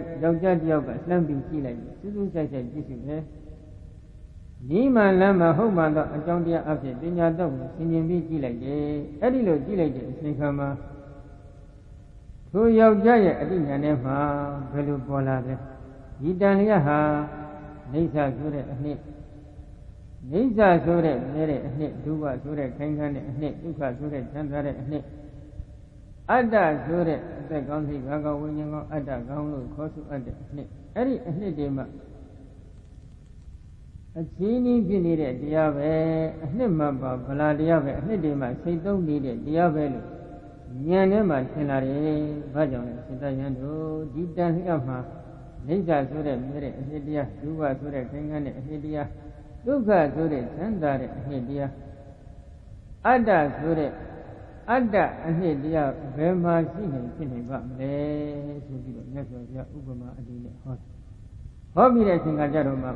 တယောက်ကလှမ်းပြီးကြည့်လိုက်စူးစူးဆိုင်ဆိုင်ကြည့်ရှုတယ်ဒီမှလမ်းမှာဟုတ်မှန်တော့အကြောင်းတရားအဖြစ်ပညာတော့ကိုသင်ခြင်းပြီးကြည့်လိုက်တယ်အဲ့ဒီလိုကြည့်လိုက်တဲ့အချိန်ခါမှာထိုယောက်ျားရဲ့အဋ္ဌဉာဏ်ထဲမှာဘယ်လိုပေါ်လာလဲဒီတန်လျက်ဟာနေဆာဆိုတဲ့အနှစ်နေဆာဆိုတဲ့နဲတဲ့အနှစ်ဒုက္ခဆိုတဲ့ခိုင်ခံတဲ့အနှစ်ဒုက္ခဆိုတဲ့ချမ်းသာတဲ့အနှစ်အတ္တဆိုတဲ့အသက်ကောင်းစိတ်ဘာကောင်းဝိညာဉ်ကောင်းအတ္တကောင်းလို့ခေါ်ဆိုအပ်တဲ့အနှစ်အဲ့ဒီအနှစ်တွေမှာအချင်းကြီးဖြစ်နေတဲ့တရားပဲအနှစ်မှပါဗလာတရားပဲအနှစ်တွေမှာစိတ်သုံးနေတဲ့တရားပဲလို့ဉာဏ်ထဲမှာထင်လာတယ်။ဘာကြောင့်လဲစေတယံတို့ဒီတန်လျက်မှာနိစ္စဆိုတဲ့မြဲတဲ့အနှစ်တရားဒုက္ခဆိုတဲ့ခိုင်ခံ့တဲ့အနှစ်တရားဒုက္ခဆိုတဲ့ချမ်းသာတဲ့အနှစ်တရား Ada sore Ada ane dia bema sini ba mle soပြီးတော့မြတ်စွာဘုရားဥပမာအနေနဲ့ဟောပြီးတဲ့အချိန်ကကြတော့မှ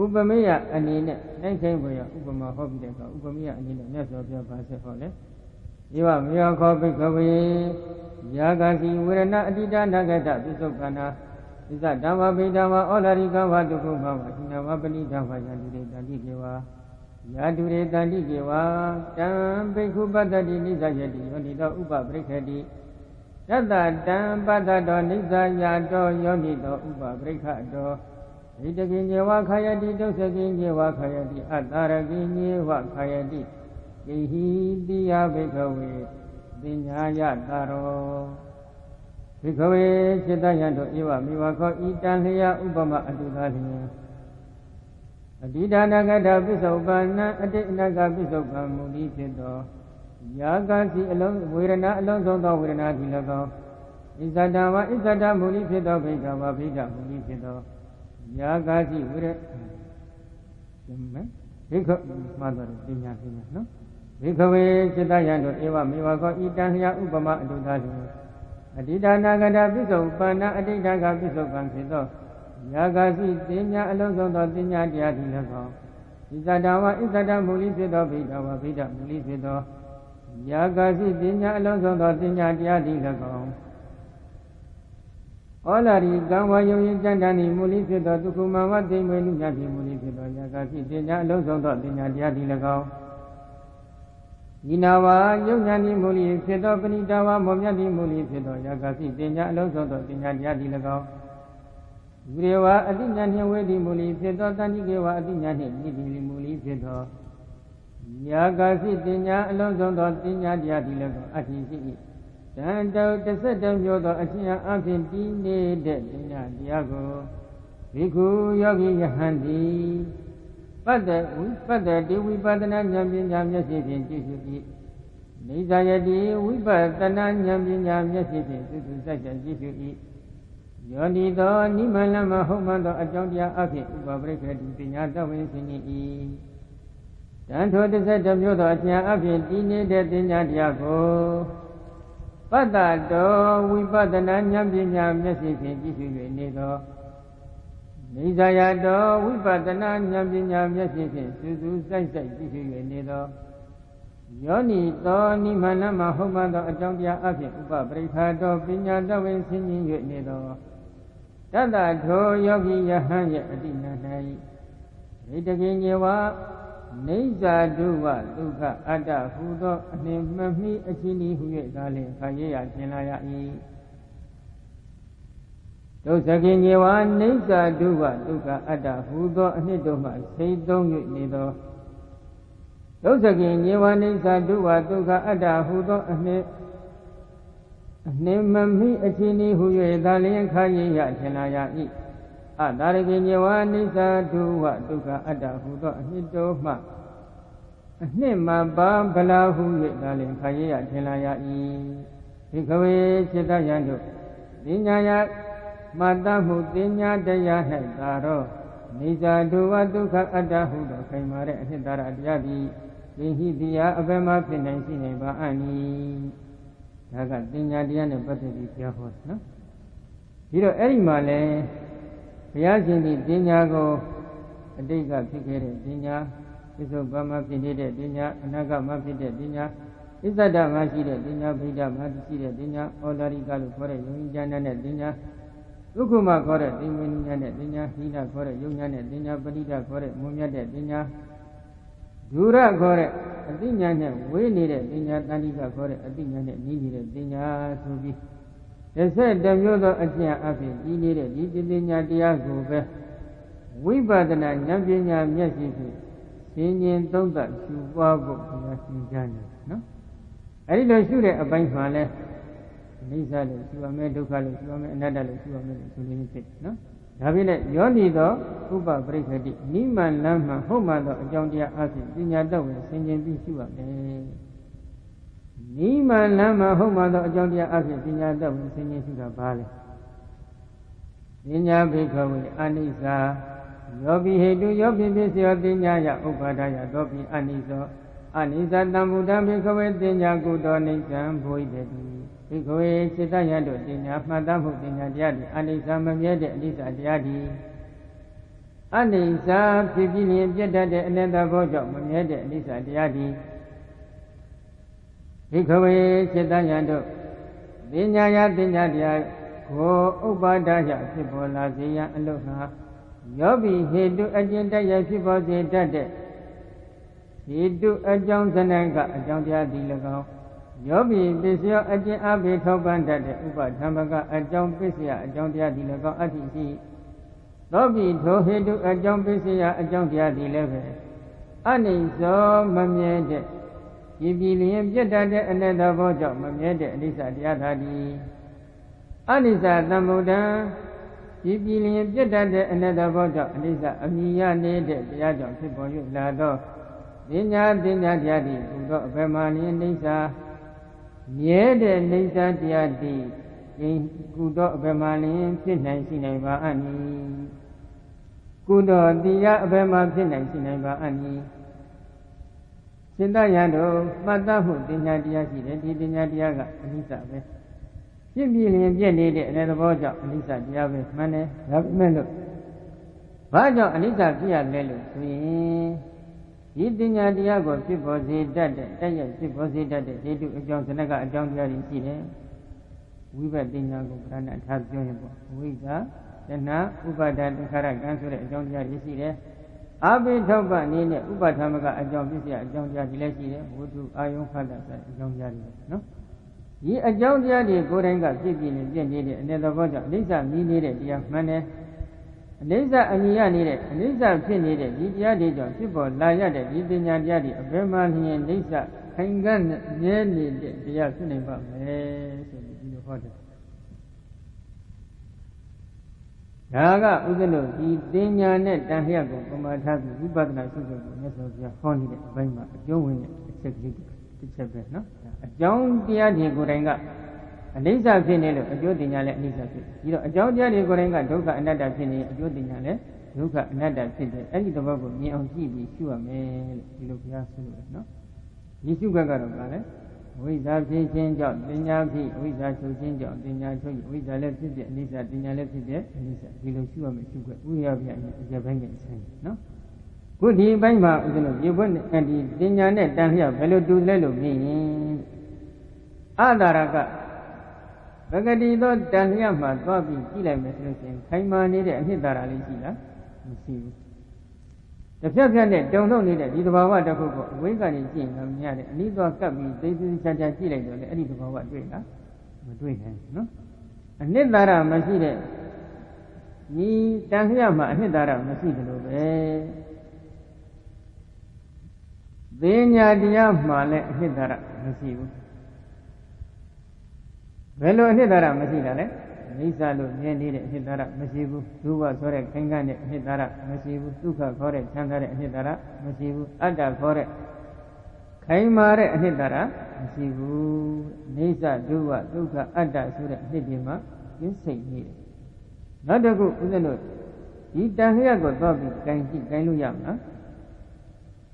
ဥပမေယအနေနဲ့နိုင်ခိုင်းပေါ်ရဥပမာဟောပြီးတဲ့အခါဥပမေယအနေနဲ့မြတ်စွာဘုရားဗာဆက်ဟောလဲဧဝမေယခောဘိကဝေယာဂတိဝေရဏအတိတနာဂတပိစုကနာဣဇဓမ္မဗိဓမ္မဩလာရိကဝတုခုမဝတိနဝပဏိဓမ္မယန္တိတေတန္တိကေဝယာတုရေတန္တိကေဝတံဘိက္ခုပတ္တိနိစ္စယတိယောနိတောဥပပရိက္ခတိတတတံပတ္တတောနိစ္စယတောယောနိတောဥပပရိက္ခတောဣတကိညေဝခာယတိဒုစကိညေဝခာယတိအတ္တရကိညေဝခာယတိကိဟိတိယဘိက္ခဝေပညာယတာရောဘိက္ခဝေจิตယံတို့ဧဝမေဝခောဤတံလျာဥပမအတုသာလျင်အတိဒါနဂတပိစုပန္နအတိအနကပိစုပံမူလိဖြစ်သောယာကစီအလုံးဝေဒနာအလုံးစုံသောဝေဒနာဒီ၎င်းဣဇဒဝဣဇဒမူလိဖြစ်သောဘိက္ခဝဘိက္ခမူလိဖြစ်သောယာကစီဝေဒဘိက္ခမှန်တော်ပညာနော်ဘိက္ခဝေจิตယံတို့ဧဝမေဝခောဤတံလျာဥပမအတုသာလျင်အတိဒါနဂတပိစုပန္နအတိဒကပိစုပံဖြစ်သောယာဂစီတင်ညာအလုံးစုံသောတင်ညာတရားဒီ၎င်းဣဇဒဝဣဇဒမူလိဖြစ်သောဘိဒဝဘိဒမူလိဖြစ်သောယာဂစီတင်ညာအလုံးစုံသောတင်ညာတရားဒီ၎င်းဩလာရိကံဝယုံရင်ကြံတန်ဤမူလိဖြစ်သောဒုက္ခမဝတိမေနုညတိမူလိဖြစ်သောယာဂစီတင်ညာအလုံးစုံသောတင်ညာတရားဒီ၎င်းဤနာဝယုံညာတိမူလိဖြစ်သောပဏိတဝမောမြတ်တိမူလိဖြစ်သောယာဂစီတင်ညာအလုံးစုံသောတင်ညာတရားဒီ၎င်းဝိရဝအတိညာနှင့်ဝေတိမူလိဖြစ်သောတဏှိကေဝအတိညာနှင့်ဤတိမူလိဖြစ်သောယာဂစီတင်ညာအလုံးစုံသောတင်ညာတရားဒီ၎င်းအတ္တိရှိ၏တန်တော32မျိုးသောအချင်းအဖြစ်တည်နေတဲ့တင်ညာတရားကိုဘိက္ခုယောဂီယဟန်တိပတ္တတိဝိပဿနာဉာဏ်ပညာမျက်စိဖြင့်ကြည့်ရှု၏နိစ္စယတိဝိပဿနာဉာဏ်ပညာမျက်စိဖြင့်သုစိုက်ကြည့်ရှု၏ယောနိသောနိမလမဟုတ်မှသောအကြောင်းတရားအဖြစ်ဥပပရိက္ခတိပညာတဝိသင်၏တန်ထို32မျိုးသောအချင်းအဖြစ်တည်နေတဲ့တင်ညာတရားကိုပတ္တတောဝိပဿနာဉာဏ်ပညာမျက်စိဖြင့်ကြည့်ရှု၍နေသောနိစ္စယတောဝိပဿနာဉာဏ်ပညာမျက်စိဖြင့်စူးစူးစိုက်ကြည့်ရှု၍နေသောယောနိသောနိမလမဟုတ်မှသောအကြောင်းတရားအဖြစ်ဥပပရိက္ခတောပညာတဝိသင်၍နေသောတတ္တထိုယောဂီယဟန်ရဲ့အတိနာ၌ဣတကိညေဝနိစ္စဒုဝဒုက္ခအတ္တဟူသောအနှင်မမှီအချင်းဤဟူ၍သာလျှင်ခရရရှင်းလာရ၏ဒုစကိညေဝနိစ္စဒုဝဒုက္ခအတ္တဟူသောအနှစ်တို့မှစိတ်သုံး၍နေသောဒုစကိညေဝနိစ္စဒုဝဒုက္ခအတ္တဟူသောအနှင်မမိအချင်းဤဟူ၍သာလျှင်ခရရရှင်းလာရ၏အတာရကိညေဝနိစ္စဒုဝဒုက္ခအတ္တဟူသောအနှစ်တို့မှအနှစ်မှပါဗလာဟု၍သာလျှင်ခရရရှင်းလာရ၏ဘိက္ခဝေจิตယံတို့ပညာယမတ္တမှုတင်ညာတရား၌သာတော့နိစ္စဒုဝဒုက္ခအတ္တဟုသောခိုင်မာတဲ့အနှစ်သာရတရားသည်သင်္ဟိတိယအဘယ်မှဖြစ်နိုင်ရှိနိုင်ပါအံ့ဤဒါကတင်ညာတရားနဲ့ပတ်သက်ပြီးဘုရားဟောနော်ပြီးတော့အဲ့ဒီမှာလဲဘုရားရှင်ဒီတင်ညာကိုအတိတ်ကဖြစ်ခဲ့တဲ့တင်ညာသစ္စုပ္ပမဖြစ်နေတဲ့တင်ညာအနာဂတ်မှာဖြစ်တဲ့တင်ညာဣဇဒမှာရှိတဲ့တင်ညာဗိဓမှာရှိတဲ့တင်ညာဩလာရိကလို့ခေါ်တဲ့ယုံကြည်ဉာဏ်နဲ့တင်ညာဒုက္ခမှာခေါ်တဲ့သိမင်းဉာဏ်နဲ့တင်ညာဟိနခေါ်တဲ့ယုံဉာဏ်နဲ့တင်ညာပဋိဒခေါ်တဲ့မွန်မြတ်တဲ့တင်ညာဒုရခေါ်တဲ့အသိဉာဏ်နဲ့ဝေးနေတဲ့တင်ညာတဏှိကခေါ်တဲ့အသိဉာဏ်နဲ့နီးနေတဲ့တင်ညာဆိုပြီး32မျိုးသောအကျင့်အဖြစ်ဤနေတဲ့ဒီတင်ညာတရားကိုပဲဝိပဿနာဉာဏ်ပညာမျက်စိဖြင့်ရှင်းရှင်းသုံးသပ်ရှုပွားဖို့ဘုရားရှင်ကြားနေတယ်နော်အဲဒီလိုရှုတဲ့အပိုင်းမှာလဲနိစ္စလို့ရှုရမယ်ဒုက္ခလို့ရှုရမယ်အနတ္တလို့ရှုရမယ်ဆိုနေဖြစ်နော်ဒါဖြင့်လည်းယောနိသောဥပပရိက္ခတိနိမန်လမ်းမှဟုတ်မှသောအကြောင်းတရားအဖြစ်ပညာတတ်ဝင်ဆင်ခြင်ပြီးရှုရတယ်နိမန်လမ်းမှဟုတ်မှသောအကြောင်းတရားအဖြစ်ပညာတတ်ဝင်ဆင်ခြင်ရှုတာဘာလဲပညာဘိက္ခဝေအနိစ္စယောပိဟေတုယောပိပစ္စယောပညာယဥပါဒယသောပိအနိစ္စ အနိစ္စတံဗုဒ္ဓံဘိက္ခဝေတင်ညာကုတောနိစ္စံဘိုဣတေတိဘိက္ခဝေစေတယံတို့တင်ညာမှတ်သားမှုတင်ညာတရားသည်အနိစ္စမမြဲတဲ့အနိစ္စတရားသည်အနိစ္စဖြစ်ပြီးလျင်ပြတ်တတ်တဲ့အနတ္တဘောကြောင့်မမြဲတဲ့အနိစ္စတရားသည်ဘိက္ခဝေစေတယံတို့တင်ညာယတင်ညာတရားကိုဥပ္ပါဒယဖြစ်ပေါ်လာစေရန်အလို့ဟာယောဘိဟေတုအကျဉ်တရားဖြစ်ပေါ်စေတတ်တဲ့ဟေတုအကြောင်းဇနကအကြောင်းတရားသည်၎င်းယောဘိပစ္စယအကျဉ်အဘိထောက်ပံ့တတ်တဲ့ဥပဓမ္မကအကြောင်းပစ္စယအကြောင်းတရားသည်၎င်းအတ္တိရှိသောဘိထိုဟေတုအကြောင်းပစ္စယအကြောင်းတရားသည်လည်းပဲအနိစ္စမမြဲတဲ့ပြည်လျင်ပြတ်တတ်တဲ့အနတ္တဘောကြောင့်မမြဲတဲ့အနိစ္စတရားသာသည်အနိစ္စသမ္ဗုဒ္ဓံပြည်လျင်ပြတ်တတ်တဲ့အနတ္တဘောကြောင့်အနိစ္စအမိယနေတဲ့တရားကြောင့်ဖြစ်ပေါ်၍လာသောတင်ညာတရားသည်ဘုသောအဘယ်မှလျင်အိဋ္ဌာမြဲတဲ့အိဋ္ဌာတရားသည်ကုသောအဘယ်မှလျင်ဖြစ်နိုင်ရှိနိုင်ပါအံ့ဤကုသောတရားအဘယ်မှဖြစ်နိုင်ရှိနိုင်ပါအံ့ဤစေတယံတို့မှတ်သားမှုတင်ညာတရားရှိတယ်ဒီတင်ညာတရားကအနိစ္စပဲဖြစ်ပြီးလျင်ပြည့်နေတဲ့အနတ္တဘောကြောင့်အနိစ္စတရားပဲမှန်တယ်ဒါပေမဲ့လို့ဘာကြောင့်အနိစ္စဖြစ်ရလဲလို့ဆိုရင်ဒီတင်ညာတရားကိုဖြစ်ပေါ်စေတတ်တဲ့တက်ရဖြစ်ပေါ်စေတတ်တဲ့ဟေတုအကြောင်းဇနကအကြောင်းတရားတွေရှိတယ်ဝိဘတ်တင်ညာကိုပြဏ္ဍထားပြောရင်ပေါ့ဝိဇ္ဇာတဏှာဥပါဒသင်္ခါရကံဆိုတဲ့အကြောင်းတရားတွေရှိတယ်အာဘိထောက်ပအနေနဲ့ဥပဓမ္မကအကြောင်းပစ္စယအကြောင်းတရားတွေလည်းရှိတယ်ဝိတုအာယုံဖတ်တာဆိုတဲ့အကြောင်းတရားတွေနော်ဒီအကြောင်းတရားတွေကိုယ်တိုင်ကဖြစ်ပြီးနေပြည့်နေတဲ့အနေသဘောကြောင့်အိဋ္ဌမြည်နေတဲ့တရားမှန်တယ်အိဋ္ဌအမြည်ရနေတဲ့အိဋ္ဌဖြစ်နေတဲ့ဒီတရားတွေကြောင့်ဖြစ်ပေါ်လာရတဲ့ဒီပညာတရားတွေအဘယ်မှလျင်အိဋ္ဌခိုင်ကန်းမြဲနေတဲ့တရားဖြစ်နိုင်ပါမယ်ဆိုပြီးဒီလိုဟောတယ်ဒါကဥဒ္ဒလို့ဒီတင်ညာနဲ့တန်လျက်ကိုပမာထားပြီးဝိပဿနာရှုဖို့ကိုမြတ်စွာဘုရားဟောနေတဲ့အပိုင်းမှာအကျုံးဝင်တဲ့အချက်ကလေးတစ်ချက်ပဲနော်အကြောင်းတရားတွေကိုယ်တိုင်ကအနိစ္စဖြစ်နေလို့အကျိုးတင်ညာလည်းအနိစ္စဖြစ်ပြီးတော့အကြောင်းတရားတွေကိုယ်တိုင်ကဒုက္ခအနတ္တဖြစ်နေအကျိုးတင်ညာလည်းဒုက္ခအနတ္တဖြစ်တယ်အဲ့ဒီသဘောကိုမြင်အောင်ကြည့်ပြီးရှုရမယ်လို့ဒီလိုဘုရားဆိုလို့နော်ဒီရှုကတော့ဗာလဲဝိဇ္ဇာဖြစ်ခြင်းကြောင့်တင်ညာဖြစ်ဝိဇ္ဇာချုပ်ခြင်းကြောင့်တင်ညာချုပ်ဝိဇ္ဇာလည်းဖြစ်တဲ့အနိစ္စတင်ညာလည်းဖြစ်တဲ့အနိစ္စဒီလိုရှုရမယ်ရှုခွင့်ဥရပြအကျပိုင်းနဲ့ဆိုင်နော်ခုဒီအပိုင်းမှာဦးဇင်းတို့ရေဘွက်ဒီတင်ညာနဲ့တန်လျက်ဘယ်လိုတူလဲလို့မြင်ရင်အတာရကပဂတိသောတန်လျက်မှာသွားပြီးကြည့်လိုက်မယ်ဆိုလို့ရှိရင်ခိုင်မာနေတဲ့အနှစ်သာရလေးရှိလားမရှိဘူးတစ်ဖြတ်ဖြတ်နဲ့တုံထုတ်နေတဲ့ဒီသဘာဝတစ်ခုကိုအဝိဇ္ဇာနဲ့ကြည့်ရင်မမြင်ရတဲ့အနိသွားကပ်ပြီးသိသိချာချာကြည့်လိုက်တော့လေအဲ့ဒီသဘာဝတွေ့လားမတွေ့နိုင်ဘူးနော်အနှစ်သာရမရှိတဲ့ဒီတန်လျက်မှာအနှစ်သာရမရှိတယ်လို့ပဲပညာတရားမှလည်းအနှစ်သာရမရှိဘူးဘယ်လိုအနှစ်သာရမရှိတာလဲအိဋ္ဌလို့မြင်နေတဲ့အနှစ်သာရမရှိဘူးဒုဝဆိုတဲ့ခိုင်ခံ့တဲ့အနှစ်သာရမရှိဘူးဒုက္ခခေါ်တဲ့ချမ်းသာတဲ့အနှစ်သာရမရှိဘူးအတ္တခေါ်တဲ့ခိုင်မာတဲ့အနှစ်သာရမရှိဘူးအိဋ္ဌဒုဝဒုက္ခအတ္တဆိုတဲ့အနှစ်တွေမှာကျင်းစိတ်နေတယ်နောက်တစ်ခုဦးဇင်းတို့ဒီတန်လျက်ကိုသွားပြီးကြိုင်ကြည့်ကြိုင်လို့ရမလား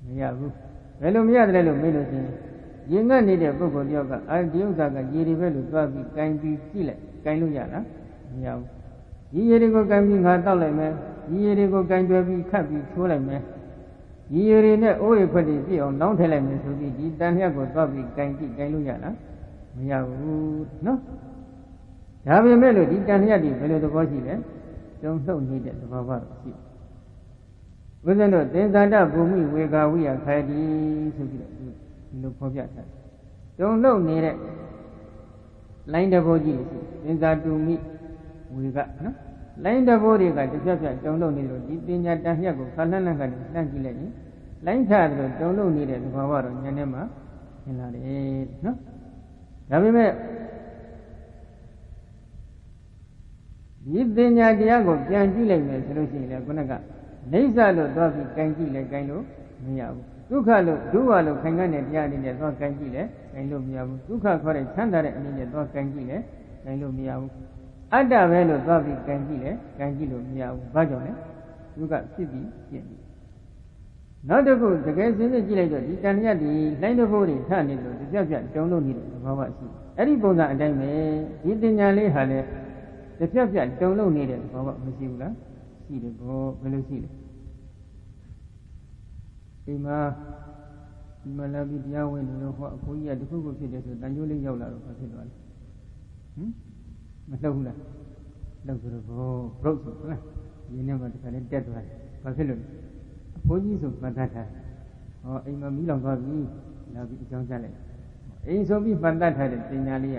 မရဘူးဘယ်လိုမရတယ်လို့မေးလို့ရှိရင်ရင်ငတ်နေတဲ့ပုဂ္ဂိုလ်တယောက်ကဒီဥစ္စာကရေတွေပဲလို့သွားပြီးကြိုင်ပြီးကြည့်လိုက်ကြိုင်လို့ရလားမရဘူးဒီရေတွေကိုကြိုင်ပြီးငါတောက်လိုက်မယ်ဒီရေတွေကိုကြိုင်တွယ်ပြီးခတ်ပြီးချိုးလိုက်မယ်ဒီရေတွေနဲ့အိုးရခွက်တွေပြည့်အောင်လောင်းထည့်လိုက်မယ်ဆိုပြီးဒီတန်လျက်ကိုသွားပြီးကြိုင်ကြည့်ကြိုင်လို့ရလားမရဘူးနော်ဒါပေမဲ့လို့ဒီတန်လျက်တွေဘယ်လိုသဘောရှိလဲတုံ့လှုပ်နေတဲ့သဘောကတော့ရှိဘုရားတို့သင်္ဇာတဘူမိဝေကာဝိယခိုင်တိဆိုပြီးတော့ဒီလိုဖော်ပြထားတုံ့လှုပ်နေတဲ့လိုင်းတဘောကြီးတွေရှိသင်္ဇာတူမိဝေကနော်လိုင်းတဘောတွေကတစ်ပြက်ပြက်တုံ့လှုပ်နေလို့ဒီပညာတန်လျက်ကိုခလန်းလန်းကနေလှမ်းကြည့်လိုက်ရင်လိုင်းချတယ်တုံ့လှုပ်နေတဲ့သဘောကတော့ဉာဏ်ထဲမှာသင်လာတယ်နော်ဒါပေမဲ့ဒီပညာတရားကိုပြန်ကြည့်လိုက်မယ်ဆိုလို့ရှိရင်လည်းခုနကနိစ္စလို့သွားပြီးကြင်ကြည့်လဲကြင်လို့မရဘူးဒုက္ခလို့ဒုဝလို့ခိုင်ခံ့တဲ့တရားအနေနဲ့သွားကြင်ကြည့်လဲကြင်လို့မရဘူးဒုက္ခခေါ်တဲ့ချမ်းသာတဲ့အနေနဲ့သွားကြင်ကြည့်လဲကြင်လို့မရဘူးအတ္တပဲလို့သွားပြီးကြင်ကြည့်လဲကြင်ကြည့်လို့မရဘူးဘာကြောင့်လဲဒုက္ခဖြစ်ပြီးပြည့်ပြီ နောက်တစ်ခုတကယ်စင်းစစ်ကြည့်လိုက်တော့ဒီတန်လျက်ဒီလိုင်းတစ်ဖို့တွေထနေလို့တစ်ပြက်ပြက်တုံလို့နေတဲ့သဘောဝရှိအဲ့ဒီပုံစံအတိုင်းပဲဒီတင်ညာလေးဟာလည်းတစ်ပြက်ပြက်တုံလို့နေတဲ့သဘောဝမရှိဘူးလားရှိတယ်ဘောဘယ်လိုရှိလဲဒီမှာလာပြီးတရားဝင်နေတော့ဟောအဖိုးကြီးကတခုခုဖြစ်တယ်ဆိုတန်ကျိုးလေးရောက်လာတော့ဘာဖြစ်သွားလဲမလှုပ်ဘူးလားလှုပ်ဆိုတော့ဘောဘုတ်ဆိုဟုတ်လားဒီနေ့မှတခါလေးတက်သွားတယ်ဘာဖြစ်လို့အဖိုးကြီးဆိုပတ်သက်ထားဟောအိမ်မှာမီးလောင်သွားပြီလာပြီးအကြောင်းကြားလိုက်အိမ်ဆိုပြီးပတ်သက်ထားတဲ့တင်ညာလေးက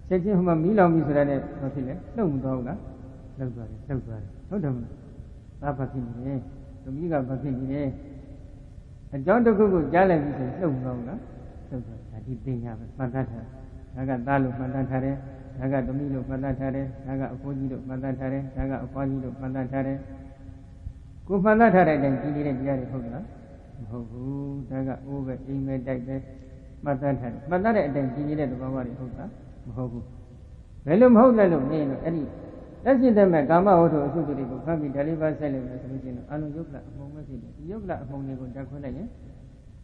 ချက်ချင်းဟိုမှာမီးလောင်ပြီဆိုတာနဲ့ဘာဖြစ်လဲလှုပ်မသွားဘူးလားလှုပ်သွားတယ်ဟုတ်တယ်မလားဒါဘာဖြစ်နေလဲသမီးကဘာဖြစ်နေလဲအကြောင်းတစ်ခုခုကြားလိုက်ပြီဆိုလှုပ်မသွားဘူးလားလှုပ်သွားဒါဒီတင်ညာပဲပတ်သက်ထားဒါကသားလို့ပတ်သက်ထားတယ်ဒါကသမီးလို့ပတ်သက်ထားတယ်ဒါကအဖိုးကြီးလို့ပတ်သက်ထားတယ်ဒါကအဖွားကြီးလို့ပတ်သက်ထားတယ်ကိုပတ်သက်ထားတဲ့အတိုင်းကြည်နေတဲ့တရားတွေဟုတ်ကလားမဟုတ်ဘူးဒါကအိုးပဲအိမ်ပဲတိုက်ပဲပတ်သက်ထားတယ်ပတ်သက်တဲ့အတိုင်းကြည်နေတဲ့သဘောဝတွေဟုတ်ကလားမဟုတ်ဘူးဘယ်လိုမဟုတ်လဲလို့နေလို့အဲ့ဒီလက်ရှိတဲ့မဲ့ကာမဝတ္ထုအစုတွေကိုဖတ်ပြီးဒါလေးပါဆက်လို့ဆိုလို့ရှိရင်အလုံးယုတ်ကအမှုံပဲဖြစ်တယ်ဒီယုတ်ကအမှုံတွေကိုတက်ခွင့်လိုက်ရင်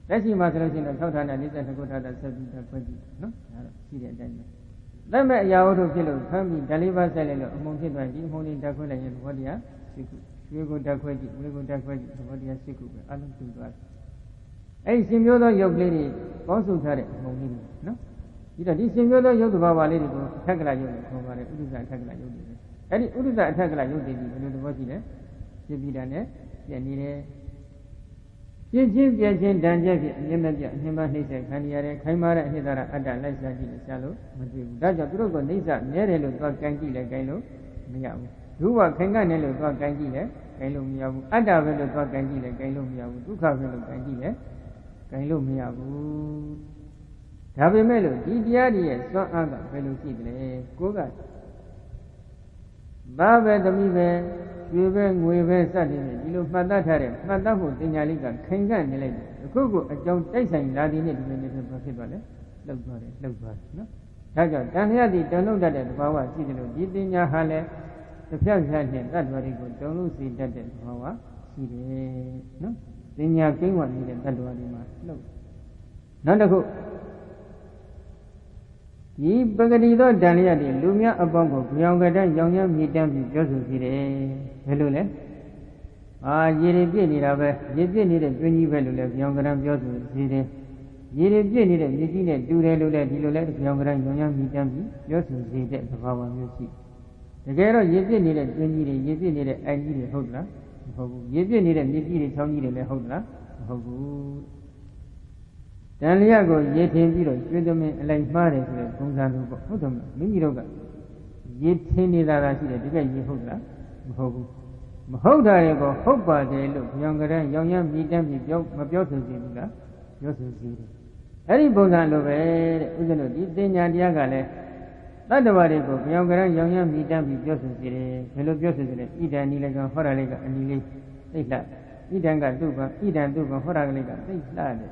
လက်ရှိမှာဆိုလို့ရှိရင်6ဌာန42ခုဌာနဆက်ပြီးတက်ခွင့်ကြည့်နော်ဒါတော့ရှိတဲ့အတိုင်းပဲလက်မဲ့အရာဝတ္ထုဖြစ်လို့ဖတ်ပြီးဒါလေးပါဆက်လိုက်လို့အမှုံဖြစ်သွားဒီအမှုံတွေတက်ခွင့်လိုက်ရင်ဘောတရားရှိခုရွှေကိုတက်ခွဲကြည့်ဝေကိုတက်ခွဲကြည့်သဘောတရားရှိခုပဲအလုံးတူသွားတယ်အဲ့ဒီရှင်မျိုးသောယုတ်ကလေးတွေပေါင်းစုထားတဲ့အမှုံလေးတွေနော်ဒီတော့ဒီရှင်မျိုးသောယုတ်သဘာဝလေးတွေကိုအထက်ကလာယုတ်ကိုခေါ်ပါတယ်ဥဒ္ဒဇအထက်ကလာယုတ်တွေအဲ့ဒီဥဒ္ဒဇအထက်ကလာယုတ်တွေဒီဘယ်လိုသဘောရှိလဲဖြစ်ပြီးတာနဲ့ပြည့်နေတယ်ပြည့်ချင်းပြည့်ချင်းတန်ကြက်ဖြစ်အမြင်မပြအမြင်မနှိမ့်ဆက်ခံရတဲ့ခိုင်းမာတဲ့အနှစ်သာရအတ္တလိုက်ရှားကြည့်လို့ရှားလို့မတွေ့ဘူးဒါကြောင့်သူတို့ကနှိမ့်ဆက်မြဲတယ်လို့သွားကန်ကြည့်လဲကန်လို့မရဘူးဒုဝခင်ကနေလို့သွားကန်ကြည့်လဲကန်လို့မရဘူးအတ္တပဲလို့သွားကန်ကြည့်လဲကန်လို့မရဘူးဒုက္ခပဲလို့ကန်ကြည့်လဲကန်လို့မရဘူးဒါပေမဲ့လို့ဒီတရားတွေရဲ့စွမ်းအားကဘယ်လိုရှိသလဲကိုယ်ကဘာပဲသမီးပဲရွှေပဲငွေပဲစသည်ဖြင့်ဒီလိုမှတ်သားထားတဲ့မှတ်သားဖို့တင်ညာလေးကခင်ကနေလိုက်တယ်အခုကအကြောင်းတိုက်ဆိုင်လာသည်နဲ့ဒီလိုမျိုးဖြစ်သွားတယ်လှုပ်သွားတယ်နော်ဒါကြောင့်တန်လျက်ဒီတုံလုံးတတ်တဲ့သဘာဝရှိတယ်လို့ဒီတင်ညာဟာလည်းတစ်ဖြတ်ဖြတ်နဲ့တတ္တဝါတွေကိုတုံလုံးစေတတ်တဲ့သဘာဝရှိတယ်နော်တင်ညာကိန်းဝနေတဲ့တတ္တဝါတွေမှာလှုပ်နောက်တစ်ခုဒီပဂတိသောတန်လျက်တွေလူများအပေါင်းကိုကြောင်ကတန်းရောင်ရမ်းမြေတမ်းပြီးပြောဆိုစီတယ်ဘယ်လိုလဲရေတွေပြည့်နေတာပဲရေပြည့်နေတဲ့တွင်းကြီးပဲလို့လဲကြောင်ကတန်းပြောဆိုစီတယ်ရေတွေပြည့်နေတဲ့မြေကြီးနဲ့တူတယ်လို့လဲဒီလိုလဲကြောင်ကတန်းရောင်ရမ်းမြေတမ်းပြီးပြောဆိုစီတဲ့သဘာဝမျိုးရှိတကယ်တော့ရေပြည့်နေတဲ့တွင်းကြီးတွေရေပြည့်နေတဲ့အိုင်ကြီးတွေဟုတ်လားမဟုတ်ဘူးရေပြည့်နေတဲ့မြေကြီးတွေချောင်းကြီးတွေလည်းဟုတ်လားမဟုတ်ဘူးတန်လျက်ကိုရေထင်ပြီးတော့ကျွေးသမင်းအလိုက်မှားတယ်ဆိုတဲ့ပုံစံလိုပေါ့ဟုတ်တယ်မလားမိမိတို့ကရေထင်နေတာသာရှိတယ်တကယ်ရေဟုတ်လားမဟုတ်ဘူးမဟုတ်တာတွေကိုဟုတ်ပါတယ်လို့ကြောင်ကရရောင်ရမ်းမြည်တမ်းပြီးမပြောဆိုစီဘူးလားပြောဆိုစီတယ်အဲ့ဒီပုံစံလိုပဲတဲ့ဥစ္စလို့ဒီတင်ညာတရားကလည်းတတ္တဝါတွေကိုကြောင်ကရရောင်ရမ်းမြည်တမ်းပြီးပြောဆိုစီတယ်ဘယ်လိုပြောဆိုစီလဲဣဒံနီလည်းကဟောတာလေးကအနီလေးသိလှဣဒံကသူ့ကဣဒံသူ့ကဟောတာကလေးကသိလှတယ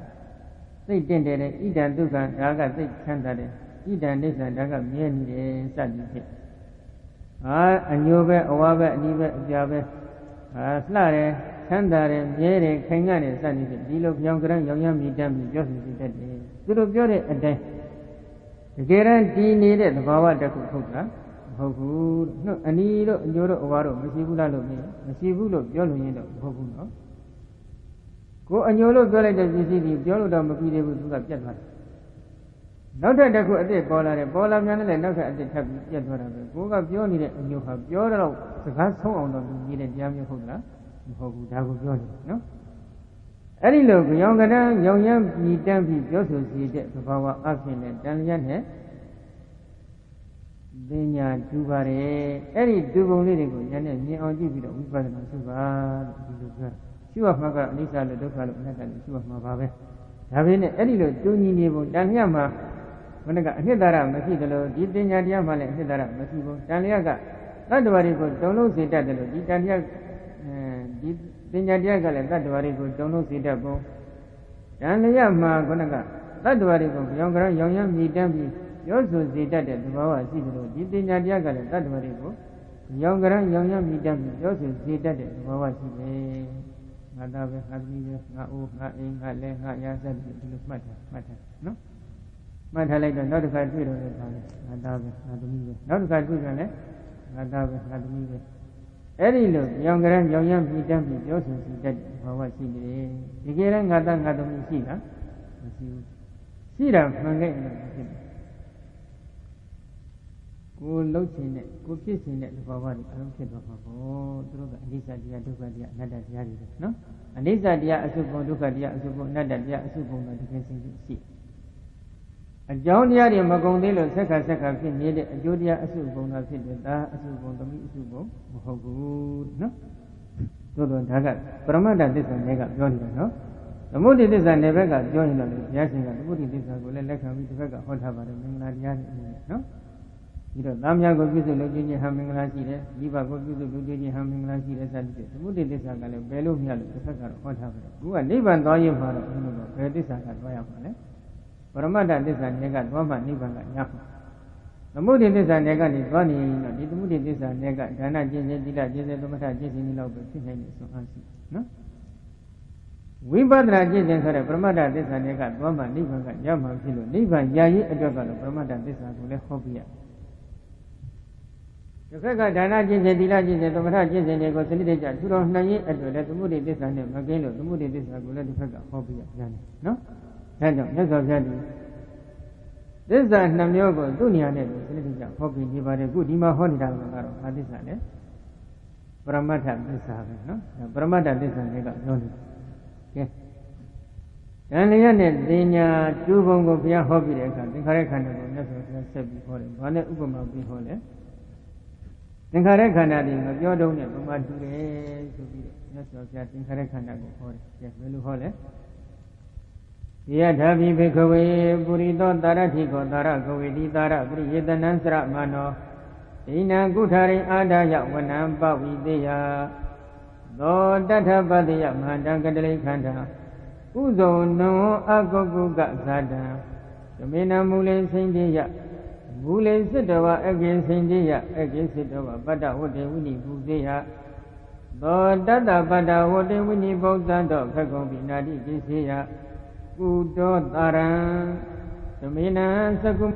်သိတင့်တယ်ဣဒံဒုက္ခဒါကသိချမ်းသာတယ်ဣဒံနိစ္စဒါကမြဲနေတယ်စသည်ဖြင့်အညိုပဲအဝါပဲအနီးပဲအပြာပဲလှတယ်ချမ်းသာတယ်မြဲတယ်ခိုင်ငတ်တယ်စသည်ဖြင့်ဒီလိုပြောင်းကြမ်းရောင်ရမ်းမြည်တမ်းပြီးပြောဆိုစီတတ်တယ်သူတို့ပြောတဲ့အတိုင်းတကယ်တမ်းတည်နေတဲ့သဘာဝတစ်ခုဟုတ်လားမဟုတ်ဘူးနှုတ်အနီးတို့အညိုတို့အဝါတို့မရှိဘူးလားလို့မရှိဘူးလို့ပြောလို့ရင်တော့မဟုတ်ဘူးနော်ကိုအညိုလို့ပြောလိုက်တဲ့ပစ္စည်းကြီးပြောလို့တော့မပြီးသေးဘူးသူကပြတ်သွားတယ်နောက်ထပ်တစ်ခုအစ်စ်ပေါ်လာတယ်ပေါ်လာမြန်လည်းနောက်ထပ်အစ်စ်ထပ်ပြီးပြတ်သွားတာပဲကိုကပြောနေတဲ့အညိုဟာပြောတော့စကားဆုံးအောင်တော့သူကြီးတဲ့တရားမျိုးဟုတ်လားမဟုတ်ဘူးဒါကိုပြောနေနော်အဲ့ဒီလိုကြောင်ကတန်းရောင်ရမ်းပြီးတန်းပြီးပြောဆိုစီတဲ့သဘာဝအဖြစ်နဲ့တန်လျက်နဲ့ပညာတူပါတယ်အဲ့ဒီတူပုံလေးတွေကိုဉာဏ်နဲ့မြင်အောင်ကြည့်ပြီးတော့ဝိပဿနာရှုပါလို့ဒီလိုပြောရှုရမှာကအနိစ္စလို့ဒုက္ခလို့အနတ္တလို့ရှုရမှာပါပဲဒါပေမဲ့အဲ့ဒီလိုတူညီနေပုံတန်လျက်မှာဘုန်းကအနှစ်သာရမရှိသလိုဒီပညာတရားမှလည်းအနှစ်သာရမရှိဘူးတန်လျက်ကတတ္တဝါတွေကိုတုံလုံးစေတတ်တယ်လို့ဒီတန်လျက်ဒီပညာတရားကလည်းတတ္တဝါတွေကိုတုံလုံးစေတတ်ပုံတန်လျက်မှာဘုန်းကတတ္တဝါတွေကိုကြောင်ကြရောင်ရမ်းမြည်တမ်းပြီးပြောဆိုစေတတ်တဲ့သဘာဝရှိသလိုဒီပညာတရားကလည်းတတ္တဝါတွေကိုရောင်ကြရောင်ရမ်းမြည်တမ်းပြီးပြောဆိုစေတတ်တဲ့သဘာဝရှိတယ် ငါသားပဲငါသမီးပဲငါအိုးငါအိမ်ငါလဲငါရစသည်ဒီလိုမှတ်တယ်နော်မှတ်ထားလိုက်တော့နောက်တစ်ခါတွေ့တော့လည်းဒါလည်းငါသားပဲငါသမီးပဲနောက်တစ်ခါတွေ့ပြန်လဲငါသားပဲငါသမီးပဲအဲ့ဒီလိုရောင်ကြမ်းရောင်ရမ်းပြီးတမ်းပြီးပြောဆိုစီတတ်တဲ့ဘာဝရှိနေတယ်ဒီကယ်လည်းငါသားငါသမီးရှိလားမရှိဘူးရှိတာမှန်ခဲ့ရင်ဖြစ်တယ်ကိုလှုပ်ခြင်းနဲ့ကိုဖြစ်ခြင်းနဲ့ဒီဘာဝတွေအလုံးဖြစ်သွားမှာပေါ့သူတို့ကအနိစ္စတရားဒုက္ခတရားအနတ္တတရားတွေနော်အနိစ္စတရားအစုပုံဒုက္ခတရားအစုပုံအနတ္တတရားအစုပုံတော့တကယ်စင်ရှိအကြောင်းတရားတွေမကုန်သေးလို့ဆက်ခါဖြစ်နေတဲ့အကျိုးတရားအစုပုံတော့ဖြစ်တယ်ဒါအစုပုံသမီးအစုပုံမဟုတ်ဘူးနော်တို့တော့ဒါကပရမတ္တသစ္စာနဲ့ကပြောနေတာနော်သမုဒိသစ္စာနယ်ဘက်ကပြောရင်တော့ဘုရားရှင်ကသမုဒိသစ္စာကိုလည်းလက်ခံပြီးဒီဘက်ကဟောထားပါတယ်မင်္ဂလာတရားတွေအနေနဲ့နော်ပြီးတော့သားများကိုပြုစုလုပ်ခြင်းဟာမင်္ဂလာရှိတယ်မိဘကိုပြုစုလုပ်ခြင်းဟာမင်္ဂလာရှိတယ်စသဖြင့်သမုဒိသစ္စာကလည်းဘယ်လိုမြတ်လို့တစ်ဖက်ကတော့ဟောထားပါတယ်ခုကနိဗ္ဗာန်သွားရင်မှာတော့ဘယ်လိုလဲဘယ်သစ္စာကသွားရမှာလဲပရမတ္တသစ္စာနယ်ကသွားမှနိဗ္ဗာန်ကရမှာသမုဒိသစ္စာနယ်ကနေသွားနေရင်တော့ဒီသမုဒိသစ္စာနယ်ကဒါနကျင့်ခြင်းသီလကျင့်ခြင်းသမထကျင့်ခြင်းလောက်ပဲဖြစ်နိုင်တဲ့ဆုံးအားရှိနော်ဝိပဿနာကျင့်ခြင်းဆိုတဲ့ပရမတ္တသစ္စာနယ်ကသွားမှနိဗ္ဗာန်ကရမှာဖြစ်လို့နိဗ္ဗာန်ရရေးအတွက်ကတော့ပရမတ္တသစ္စာကိုလည်းဟောပြရတစ်ခါကဒါနကျင့်ခြင်းသီလကျင့်ခြင်းသမထကျင့်ခြင်းတွေကိုစနစ်တကျထူထောင်နိုင်ရင်အတွက်လည်းသမုဒိသစ္စာနဲ့မကင်းလို့သမုဒိသစ္စာကိုလည်းတစ်ခါကဟောပြရပြန်တယ်နော်ဒါကြောင့်မြတ်စွာဘုရားဒီသစ္စာနှမျိုးကိုသူ့နေရာနဲ့စနစ်တကျဟောပြနေပါတယ်ခုဒီမှာဟောနေတာကတော့ဘာသစ္စာလဲပရမတ္ထသစ္စာပဲနော်ပရမတ္ထသစ္စာတွေကပြောနေကဲဉာဏ်လျက်နဲ့သိညာကျူးပုံကိုဘုရားဟောပြတဲ့အခါသင်္ခါရခန္ဓာကိုမြတ်စွာဘုရားဆက်ပြီးဟောတယ်ဘာနဲ့ဥပမာပြီးဟောလဲသင်္ခါရခန္ဓာတွေမပြောတော့နဲ့ဘုမတူတယ်ဆိုပြီးမြတ်စွာဘုရားသင်္ခါရခန္ဓာကိုဟောတယ်ကဲဘယ်လိုဟောလဲယထာဘိဘိခဝေပုရိသောတာရတိခောတာရကဝေတိတာရပရိယေတနံစရမနောဒိဏံကုထာရိအာဒယဝနံပဝိတေယသောတထပတ္တယမဟာတံကတလိခန္ဓာဥဇုံနံအကုကုကဇာတံသမေနမူလေစိန္တိယမူလေစိတ္တဝအကေစိန္တိယအကေစိတ္တဝပတ္တဝတ္တေဝိနိပုသေယသောတတ္တပတ္တဝတ္တေဝိနိပုသံတောခက္ကုံပိနာတိကိစေယကုတောတာရံသမေနံသကု